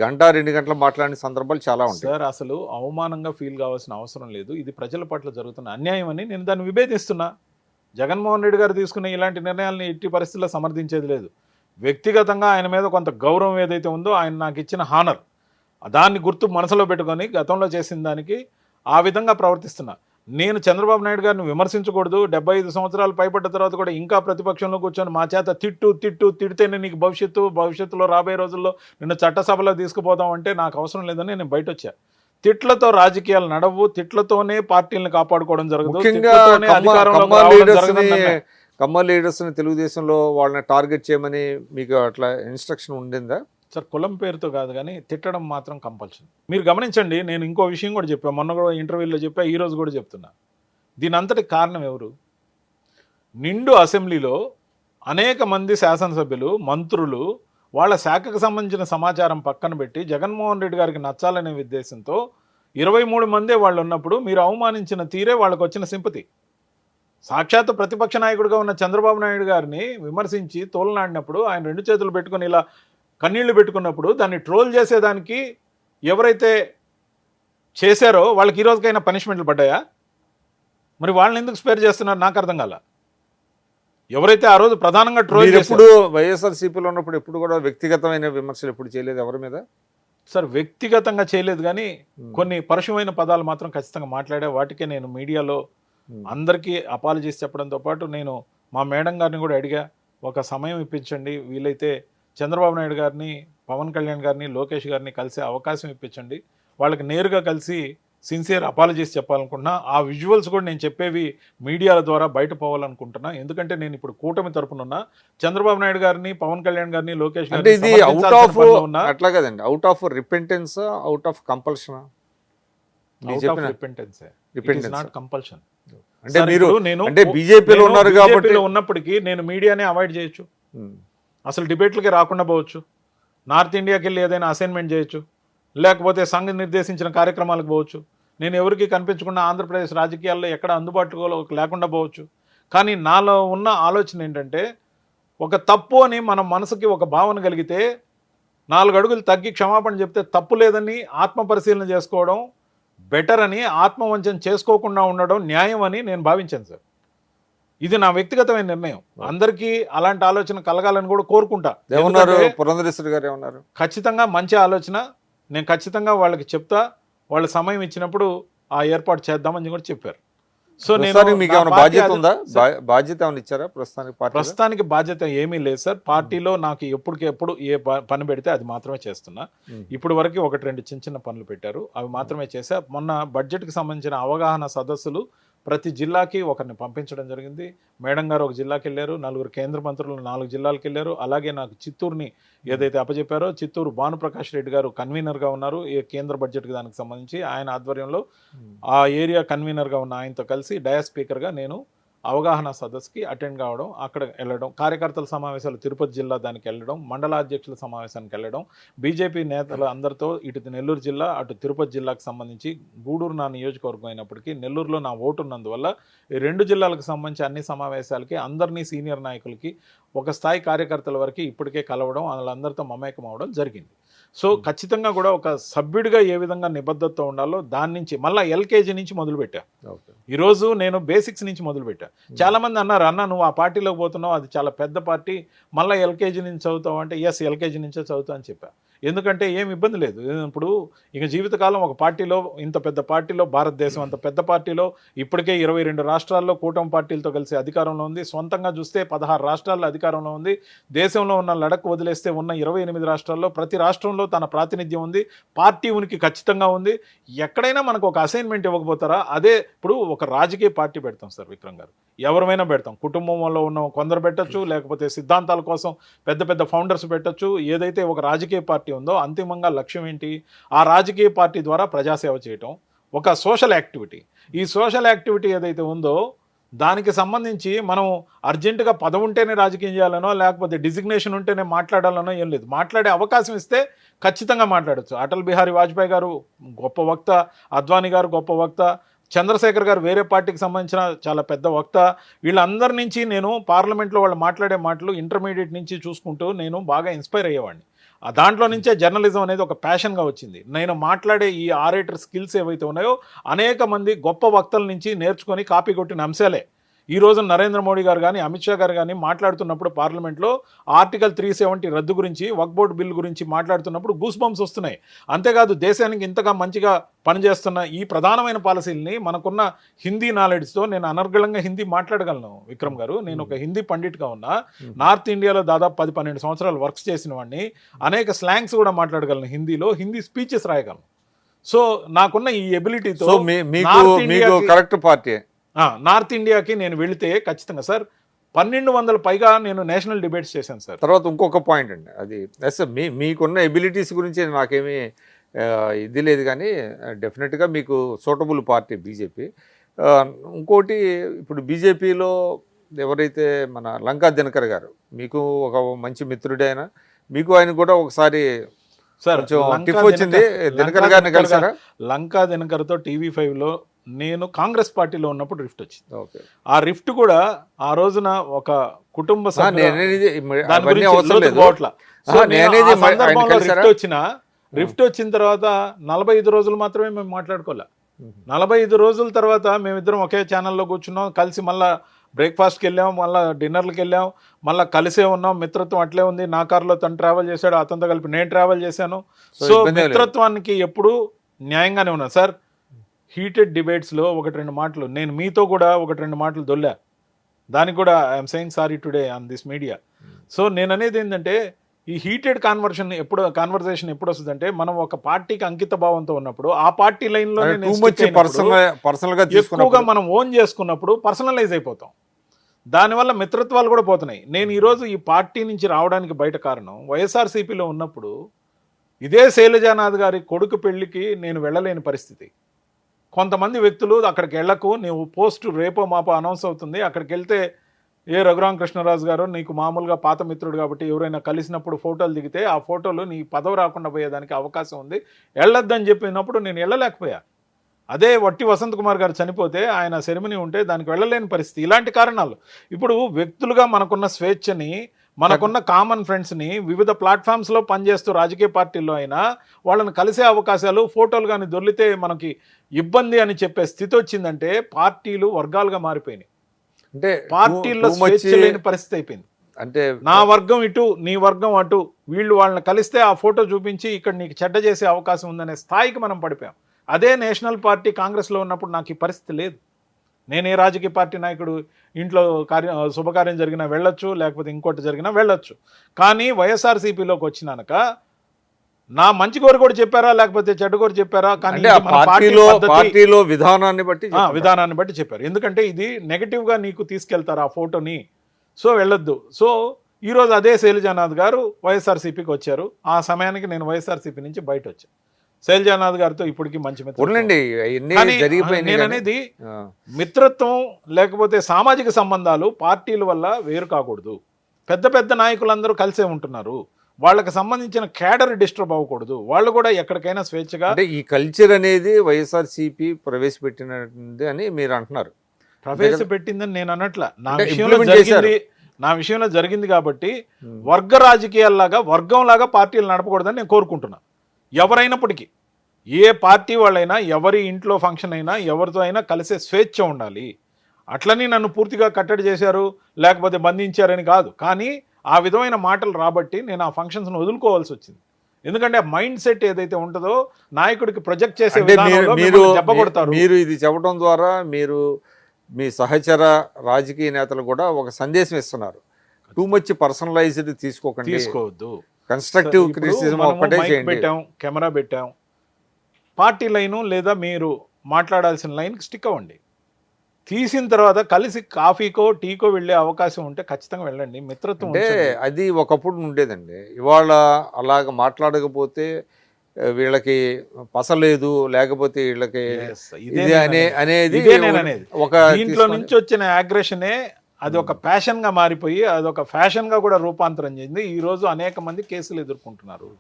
గంట 2 గంటలు మాట్లాడిన సందర్భాలు చాలా ఉంటాయి సార్. అసలు అవమానంగా ఫీల్ కావాల్సిన అవసరం లేదు. ఇది ప్రజల పట్ల జరుగుతున్న అన్యాయం అని నేను దాన్ని విభేదిస్తున్నా. జగన్మోహన్ రెడ్డి గారు తీసుకునే ఇలాంటి నిర్ణయాలను ఎట్టి పరిస్థితుల్లో సమర్థించేది లేదు. వ్యక్తిగతంగా ఆయన మీద కొంత గౌరవం ఏదైతే ఉందో, ఆయన నాకు ఇచ్చిన హానర్, దాన్ని గుర్తు మనసులో పెట్టుకొని గతంలో చేసిన దానికి ఆ విధంగా ప్రవర్తిస్తున్నా. నేను చంద్రబాబు నాయుడు గారిని విమర్శించకూడదు. 75 సంవత్సరాలు పైపడ్డ తర్వాత కూడా ఇంకా ప్రతిపక్షంలో కూర్చొని మా చేత తిడితేనే నీకు భవిష్యత్తులో రాబోయే రోజుల్లో నిన్ను చట్టసభలో తీసుకుపోదాం అంటే నాకు అవసరం లేదని నేను బయట వచ్చా. తిట్లతో రాజకీయాలు నడవు, తిట్లతోనే పార్టీలను కాపాడుకోవడం జరగదు. కమ్మ లీడర్స్ ని తెలుగుదేశంలో వాళ్ళని టార్గెట్ చేయమని మీకు అట్లా ఇన్స్ట్రక్షన్ ఉండిందా సార్? కులం పేరుతో కాదు, కానీ తిట్టడం మాత్రం కంపల్సరీ. మీరు గమనించండి, నేను ఇంకో విషయం కూడా చెప్పాను, మొన్న కూడా ఇంటర్వ్యూలో చెప్పా, ఈ రోజు కూడా చెప్తున్నా. దీని అంతటి కారణం ఎవరు? నిండు అసెంబ్లీలో అనేక మంది శాసనసభ్యులు, మంత్రులు వాళ్ళ శాఖకు సంబంధించిన సమాచారం పక్కన పెట్టి జగన్మోహన్ రెడ్డి గారికి నచ్చాలనే ఉద్దేశంతో 23 మందే వాళ్ళు ఉన్నప్పుడు మీరు అవమానించిన తీరే వాళ్ళకు వచ్చిన సింపతి. సాక్షాత్ ప్రతిపక్ష నాయకుడిగా ఉన్న చంద్రబాబు నాయుడు గారిని విమర్శించి తోలనాడినప్పుడు, ఆయన 2 చేతులు పెట్టుకుని ఇలా కన్నీళ్లు పెట్టుకున్నప్పుడు దాన్ని ట్రోల్ చేసేదానికి ఎవరైతే చేశారో వాళ్ళకి ఈ రోజుకైనా పనిష్మెంట్లు పడ్డాయా? మరి వాళ్ళని ఎందుకు స్పేర్ చేస్తున్నారు నాకు అర్థం కాల. ఎవరైతే ఆ రోజు ప్రధానంగా ట్రోల్ ఎప్పుడు వైఎస్ఆర్సీపీలో ఉన్నప్పుడు ఎప్పుడు కూడా వ్యక్తిగతమైన విమర్శలు ఎప్పుడు చేయలేదు ఎవరి మీద? సార్, వ్యక్తిగతంగా చేయలేదు, కానీ కొన్ని పరుషమైన పదాలు మాత్రం ఖచ్చితంగా మాట్లాడే. వాటికే నేను మీడియాలో అందరికీ అపాలజీస్ చెప్పడంతో పాటు నేను మా మేడం గారిని కూడా అడిగా, ఒక సమయం ఇప్పించండి, వీలైతే చంద్రబాబు నాయుడు గారిని, పవన్ కళ్యాణ్ గారిని, లోకేష్ గారిని కలిసే అవకాశం ఇప్పించండి, వాళ్ళకి నేరుగా కలిసి సిన్సియర్ అపాలజీస్ చెప్పాలనుకుంటున్నా. ఆ విజువల్స్ కూడా నేను చెప్పేవి మీడియాల ద్వారా బయట పోవాలనుకుంటున్నా. ఎందుకంటే నేను ఇప్పుడు కూటమి తరపున చంద్రబాబు నాయుడు గారిని, పవన్ కళ్యాణ్ గారిని, లోకేష్ గారిని అట్లా కదండి, out of repentance, out of compulsion. Compulsion అంటే మీరు అంటే బీజేపీలో ఉన్నారు కాబట్టి ఉన్నప్పటికీ నేను మీడియానే అవాయిడ్ చేయొచ్చు, అసలు డిబేట్లకి రాకుండా పోవచ్చు, నార్త్ ఇండియాకి వెళ్ళి ఏదైనా అసైన్మెంట్ చేయొచ్చు, లేకపోతే సంఘం నిర్దేశించిన కార్యక్రమాలకు పోవచ్చు. నేను ఎవరికి కనిపించకుండా ఆంధ్రప్రదేశ్ రాజకీయాల్లో ఎక్కడ అందుబాటులో లేకుండా పోవచ్చు. కానీ నాలో ఉన్న ఆలోచన ఏంటంటే, ఒక తప్పు అని మన మనసుకి ఒక భావన కలిగితే 4 అడుగులు తగ్గి క్షమాపణ చెప్తే తప్పు లేదని ఆత్మ పరిశీలన చేసుకోవడం బెటర్ అని, ఆత్మవంచన చేసుకోకుండా ఉండడం న్యాయం అని నేను భావించాను సార్. ఇది నా వ్యక్తిగతమైన నిర్ణయం. అందరికీ అలాంటి ఆలోచన కలగాలని కూడా కోరుకుంటా. పురంధరేశ్వరి గారు ఏమన్నారు? ఖచ్చితంగా మంచి ఆలోచన, నేను ఖచ్చితంగా వాళ్ళకి చెప్తా, వాళ్ళ సమయం ఇచ్చినప్పుడు ఆ ఏర్పాటు చేద్దామని కూడా చెప్పారు. సో నేను మీకు ఏమైనా బాధ్యత ఉందా? బాధ్యత ఏమైనా ఇచ్చారా ప్రస్తుతానికి? బాధ్యత ఏమీ లేదు సార్. పార్టీలో నాకు ఎప్పుడు ఏ పని పెడితే అది మాత్రమే చేస్తున్నా. ఇప్పుడు వరకు 1-2 చిన్న పనులు పెట్టారు, అవి మాత్రమే చేశా. మొన్న బడ్జెట్కి సంబంధించిన అవగాహన సదస్సులు ప్రతి జిల్లాకి ఒకరిని పంపించడం జరిగింది. మేడం గారు ఒక జిల్లాకి వెళ్ళారు, 4 కేంద్ర మంత్రులు 4 జిల్లాలకు వెళ్ళారు. అలాగే నాకు చిత్తూరుని ఏదైతే అప్పచెప్పారో, చిత్తూరు భానుప్రకాష్ రెడ్డి గారు కన్వీనర్గా ఉన్నారు ఈ కేంద్ర బడ్జెట్కి దానికి సంబంధించి. ఆయన ఆధ్వర్యంలో ఆ ఏరియా కన్వీనర్గా ఉన్న ఆయనతో కలిసి డయాస్ స్పీకర్గా నేను అవగాహన సదస్సుకి అటెండ్ కావడం, అక్కడ వెళ్ళడం, కార్యకర్తల సమావేశాలు తిరుపతి జిల్లా దానికి వెళ్ళడం, మండలాధ్యక్షుల సమావేశానికి వెళ్ళడం, బీజేపీ నేతలు అందరితో ఇటు నెల్లూరు జిల్లా అటు తిరుపతి జిల్లాకు సంబంధించి, గూడూరు నా నియోజకవర్గం అయినప్పటికీ నెల్లూరులో నా ఓటు ఉన్నందువల్ల ఈ 2 జిల్లాలకు సంబంధించి అన్ని సమావేశాలకి అందరినీ సీనియర్ నాయకులకి ఒక స్థాయి కార్యకర్తల వరకు ఇప్పటికే కలవడం, వాళ్ళందరితో మమేకం అవడం జరిగింది. సో ఖచ్చితంగా కూడా ఒక సభ్యుడిగా ఏ విధంగా నిబద్ధతతో ఉండాలో దాని నుంచి మళ్ళీ ఎల్కేజీ నుంచి మొదలుపెట్టా. ఈరోజు నేను బేసిక్స్ నుంచి మొదలుపెట్టా. చాలామంది అన్నారు, అన్న నువ్వు ఆ పార్టీలోకి పోతున్నావు, అది చాలా పెద్ద పార్టీ, మళ్ళీ ఎల్కేజీ నుంచి చదువుతావు అంటే ఎస్ ఎల్కేజీ నుంచే చదువుతా అని చెప్పా. ఎందుకంటే ఏం ఇబ్బంది లేదు. ఇప్పుడు ఇక జీవితకాలం ఒక పార్టీలో, ఇంత పెద్ద పార్టీలో, భారతదేశం అంత పెద్ద పార్టీలో ఇప్పటికే 22 రాష్ట్రాల్లో కూటమి పార్టీలతో కలిసి అధికారంలో ఉంది. సొంతంగా చూస్తే 16 రాష్ట్రాల్లో అధికారంలో ఉంది. దేశంలో ఉన్న లడక్ వదిలేస్తే ఉన్న 28 రాష్ట్రాల్లో ప్రతి రాష్ట్రంలో తన ప్రాతినిధ్యం ఉంది. పార్టీ ఉనికి ఖచ్చితంగా ఉంది. ఎక్కడైనా మనకు ఒక అసైన్మెంట్ ఇవ్వకపోతారా? అదే ఇప్పుడు ఒక రాజకీయ పార్టీ పెడతాం సార్ విక్రమ్ గారు, ఎవరైనా పెడతాం. కుటుంబంలో ఉన్న కొందరు పెట్టచ్చు, లేకపోతే సిద్ధాంతాల కోసం పెద్ద పెద్ద ఫౌండర్స్ పెట్టచ్చు. ఏదైతే ఒక రాజకీయ పార్టీ ఉందో అంతిమంగా లక్ష్యం ఏంటి? ఆ రాజకీయ పార్టీ ద్వారా ప్రజాసేవ చేయటం, ఒక సోషల్ యాక్టివిటీ. ఈ సోషల్ యాక్టివిటీ ఏదైతే ఉందో దానికి సంబంధించి మనం అర్జెంటుగా పదవి ఉంటేనే రాజకీయం చేయాలనో లేకపోతే డిజిగ్నేషన్ ఉంటేనే మాట్లాడాలనో ఏం లేదు. మాట్లాడే అవకాశం ఇస్తే ఖచ్చితంగా మాట్లాడచ్చు. అటల్ బిహారీ వాజ్పేయి గారు గొప్ప వక్త, అద్వానీ గారు గొప్ప వక్త, చంద్రశేఖర్ గారు వేరే పార్టీకి సంబంధించిన చాలా పెద్ద వక్త. వీళ్ళందరి నుంచి నేను పార్లమెంట్లో వాళ్ళు మాట్లాడే మాటలు ఇంటర్మీడియట్ నుంచి చూసుకుంటూ నేను బాగా ఇన్స్పైర్ అయ్యేవాడిని. దాంట్లో నుంచే జర్నలిజం అనేది ఒక ప్యాషన్గా వచ్చింది. నేను మాట్లాడే ఈ ఆరేటర్ స్కిల్స్ ఏవైతే ఉన్నాయో అనేక మంది గొప్ప వక్తల నుంచి నేర్చుకొని కాపీ కొట్టిన అంశాలే. ఈ రోజు నరేంద్ర మోడీ గారు కానీ అమిత్ షా గారు కానీ మాట్లాడుతున్నప్పుడు పార్లమెంట్లో ఆర్టికల్ 370 రద్దు గురించి, వక్ఫ్ బోర్డు బిల్ గురించి మాట్లాడుతున్నప్పుడు గూస్ బంప్స్ వస్తున్నాయి. అంతేకాదు దేశానికి ఇంతగా మంచిగా పనిచేస్తున్న ఈ ప్రధానమైన పాలసీలని మనకున్న హిందీ నాలెడ్జ్తో నేను అనర్గళంగా హిందీ మాట్లాడగలను. విక్రమ్ గారు, నేను ఒక హిందీ పండిట్గా ఉన్నా, నార్త్ ఇండియాలో దాదాపు 10-12 సంవత్సరాలు వర్క్స్ చేసిన వాడిని, అనేక స్లాంగ్స్ కూడా మాట్లాడగలను హిందీలో, హిందీ స్పీచెస్ రాయగలను. సో నాకున్న ఈ ఎబిలిటీతో మీకు కరెక్ట్ పార్టీ నార్త్ ఇండియాకి నేను వెళితే ఖచ్చితంగా సార్ 1200 పైగా నేను నేషనల్ డిబేట్స్ చేశాను సార్. తర్వాత ఇంకొక పాయింట్ అండి, అది మీకున్న ఎబిలిటీస్ గురించి నాకేమీ ఇది లేదు, కానీ డెఫినెట్గా మీకు సూటబుల్ పార్టీ బీజేపీ. ఇంకోటి, ఇప్పుడు బీజేపీలో ఎవరైతే మన లంకా దినకర్ గారు, మీకు ఒక మంచి మిత్రుడే ఆయన, మీకు ఆయన కూడా ఒకసారి సార్ టిప్ వచ్చింది, దినకర్ గారిని కలిసారా? లంకా దినకర్తో టీవీ5లో నేను కాంగ్రెస్ పార్టీలో ఉన్నప్పుడు రిఫ్ట్ వచ్చింది. ఆ రిఫ్ట్ కూడా ఆ రోజున ఒక కుటుంబ రిఫ్ట్ వచ్చిన తర్వాత 45 రోజులు మాత్రమే మేము మాట్లాడుకోలే. 45 రోజుల తర్వాత మేమిద్దరం ఒకే ఛానల్లో కూర్చున్నాం, కలిసి మళ్ళీ బ్రేక్ఫాస్ట్కి వెళ్ళాం, మళ్ళీ డిన్నర్లకు వెళ్ళాం, మళ్ళీ కలిసే ఉన్నాం. మిత్రత్వం అట్లే ఉంది. నా కారులో తను ట్రావెల్ చేశాడు, అతనితో కలిపి నేను ట్రావెల్ చేశాను. సో మిత్రత్వానికి ఎప్పుడు న్యాయంగానే ఉన్నాను సార్. హీటెడ్ డిబేట్స్లో 1-2 మాటలు నేను మీతో కూడా 1-2 మాటలు దొల్లా, దానికి కూడా I'm saying sorry today on this media. So నేను అనేది ఏంటంటే, ఈ హీటెడ్ కాన్వర్సేషన్ ఎప్పుడు వస్తుందంటే, మనం ఒక పార్టీకి అంకిత భావంతో ఉన్నప్పుడు, ఆ పార్టీ లైన్లో ఎక్కువగా మనం ఓన్ చేసుకున్నప్పుడు పర్సనలైజ్ అయిపోతాం. దానివల్ల మిత్రత్వాలు కూడా పోతున్నాయి. నేను ఈరోజు ఈ పార్టీ నుంచి రావడానికి బయట కారణం, వైఎస్ఆర్సీపీలో ఉన్నప్పుడు ఇదే శైలజానాథ్ గారి కొడుకు పెళ్లికి నేను వెళ్ళలేని పరిస్థితి. కొంతమంది వ్యక్తులు అక్కడికి వెళ్ళకు, నీవు పోస్ట్ రేపో మాపో అనౌన్స్ అవుతుంది, అక్కడికి వెళ్తే రఘురామ కృష్ణరాజు గారు నీకు మామూలుగా పాత మిత్రుడు కాబట్టి ఎవరైనా కలిసినప్పుడు ఫోటోలు దిగితే ఆ ఫోటోలు నీ పదవి రాకుండా పోయేదానికి అవకాశం ఉంది, వెళ్ళొద్దని చెప్పినప్పుడు నేను వెళ్ళలేకపోయా. అదే వట్టి వసంత్ కుమార్ గారు చనిపోతే ఆయన సెరమనీ ఉంటే దానికి వెళ్ళలేని పరిస్థితి. ఇలాంటి కారణాలు. ఇప్పుడు వ్యక్తులుగా మనకున్న స్వేచ్ఛని, మనకున్న కామన్ ఫ్రెండ్స్ని వివిధ ప్లాట్ఫామ్స్లో పనిచేస్తూ రాజకీయ పార్టీల్లో అయినా వాళ్ళని కలిసే అవకాశాలు, ఫోటోలు కానీ దొరికితే మనకి ఇబ్బంది అని చెప్పే స్థితి వచ్చిందంటే పార్టీలు వర్గాలుగా మారిపోయినాయి. అంటే పార్టీల్లో స్వేచ్ఛ లేని పరిస్థితి అయిపోయింది. అంటే నా వర్గం ఇటు, నీ వర్గం అటు, వీళ్ళు వాళ్ళని కలిస్తే ఆ ఫోటో చూపించి ఇక్కడ నీకు చెడ్డ చేసే అవకాశం ఉందనే స్థాయికి మనం పడిపోయాం. అదే నేషనల్ పార్టీ కాంగ్రెస్లో ఉన్నప్పుడు నాకు ఈ పరిస్థితి లేదు. నేను ఏ రాజకీయ పార్టీ నాయకుడు ఇంట్లో శుభకార్యం జరిగినా వెళ్ళొచ్చు, లేకపోతే ఇంకోటి జరిగినా వెళ్ళొచ్చు. కానీ వైఎస్ఆర్సీపీలోకి వచ్చినాక నా మంచి కోరి కూడా చెప్పారా, లేకపోతే చెడ్డ కోరి చెప్పారా, కానీ పార్టీలో విధానాన్ని బట్టి చెప్పారు. ఎందుకంటే ఇది నెగటివ్గా నీకు తీసుకెళ్తారు ఆ ఫోటోని, సో వెళ్ళొద్దు. సో ఈరోజు అదే శైలజానాథ్ గారు వైఎస్ఆర్సీపీకి వచ్చారు. ఆ సమయానికి నేను వైఎస్ఆర్సీపీ నుంచి బయట వచ్చాను. శైలజానాథ్ గారితో ఇప్పటికీ మంచి మిత్రత్వం. నేను అనేది మిత్రత్వం లేకపోతే సామాజిక సంబంధాలు పార్టీల వల్ల వేరు కాకూడదు. పెద్ద పెద్ద నాయకులందరూ కలిసే ఉంటున్నారు, వాళ్ళకి సంబంధించిన క్యాడర్ డిస్టర్బ్ అవ్వకూడదు. వాళ్ళు కూడా ఎక్కడికైనా స్వేచ్ఛగా. అంటే ఈ కల్చర్ అనేది వైఎస్ఆర్సీపీ ప్రవేశపెట్టినది అని మీరు అంటున్నారు. ప్రవేశపెట్టిందని నేను అనట్లా. నా విషయంలో జరిగింది కాబట్టి వర్గ రాజకీయాల్లాగా, వర్గంలాగా పార్టీలు నడపకూడదని నేను కోరుకుంటున్నా. ఎవరైనప్పటికీ, ఏ పార్టీ వాళ్ళైనా, ఎవరి ఇంట్లో ఫంక్షన్ అయినా, ఎవరితో అయినా కలిసే స్వేచ్ఛ ఉండాలి. అట్లని నన్ను పూర్తిగా కట్టడి చేశారు లేకపోతే బంధించారని కాదు, కానీ ఆ విధమైన మాటలు రాబట్టి నేను ఆ ఫంక్షన్స్ను వదులుకోవాల్సి వచ్చింది. ఎందుకంటే ఆ మైండ్ సెట్ ఏదైతే ఉంటుందో నాయకుడికి ప్రొజెక్ట్ చేసే చెప్పకూడతారు. మీరు ఇది చెప్పడం ద్వారా మీరు మీ సహచర రాజకీయ నేతలు కూడా ఒక సందేశం ఇస్తున్నారు. టూ మచ్ పర్సనలైజ్డ్ తీసుకోవద్దు, కన్స్ట్రక్టివ్ క్రిటిసిజం ఒక్కటే చేయండి. పెట్టాం, కెమెరా పెట్టాం, పార్టీ లైను లేదా మీరు మాట్లాడాల్సిన లైన్కి స్టిక్ అవ్వండి. తీసిన తర్వాత కలిసి కాఫీకో టీకో వెళ్ళే అవకాశం ఉంటే ఖచ్చితంగా వెళ్ళండి. మిత్రత్వం అంటే ఉంచండి. అది ఒకప్పుడు ఉండేదండి. ఇవాళ అలాగ మాట్లాడకపోతే వీళ్ళకి పసలేదు, లేకపోతే వీళ్ళకి Yes, ఇది అనేది ఇదే నేను అనేది. ఒక దీంట్లో తీసుకొని- నుంచి వచ్చిన అగ్రెషనే అది ఒక ప్యాషన్ గా మారిపోయి అది ఒక ఫ్యాషన్ గా కూడా రూపాంతరం చెంది ఈ రోజు అనేక మంది కేసులు ఎదుర్కొంటున్నారు.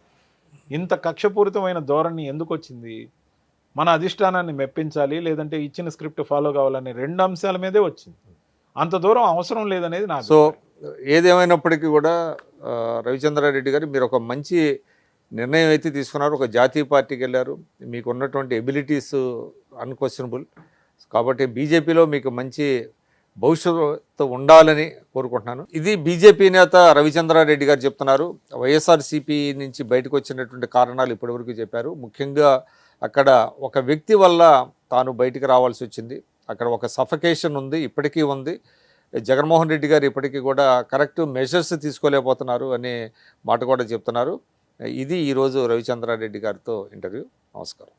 ఇంత కక్షపూరితమైన ధోరణి ఎందుకు వచ్చింది? మన అధిష్టానాన్ని మెప్పించాలి, లేదంటే ఇచ్చిన స్క్రిప్ట్ ఫాలో కావాలనే 2 అంశాల మీదే వచ్చింది. అంత దూరం అవసరం లేదనేది నా సో అభిప్రాయం. ఏదేమైనప్పటికీ కూడా రవిచంద్రారెడ్డి గారు మీరు ఒక మంచి నిర్ణయం అయితే తీసుకున్నారు. ఒక జాతీయ పార్టీకి వెళ్ళారు. మీకు ఉన్నటువంటి ఎబిలిటీస్ అన్క్వశ్చనబుల్. కాబట్టి బీజేపీలో మీకు మంచి భవిష్యత్తు ఉండాలని కోరుకుంటున్నాను. ఇది బీజేపీ నేత రవిచంద్రారెడ్డి గారు చెప్తున్నారు. వైఎస్ఆర్సీపీ నుంచి బయటకు వచ్చినటువంటి కారణాలు ఇప్పటివరకు చెప్పారు. ముఖ్యంగా అక్కడ ఒక వ్యక్తి వల్ల తాను బయటికి రావాల్సి వచ్చింది. అక్కడ ఒక సఫకేషన్ ఉంది, ఇప్పటికీ ఉంది. జగన్మోహన్ రెడ్డి గారు ఇప్పటికీ కూడా కరెక్ట్ మెజర్స్ తీసుకోలేకపోతున్నారు అనే మాట కూడా చెప్తున్నారు. ఇది ఈరోజు రవిచంద్రారెడ్డి గారితో ఇంటర్వ్యూ. నమస్కారం.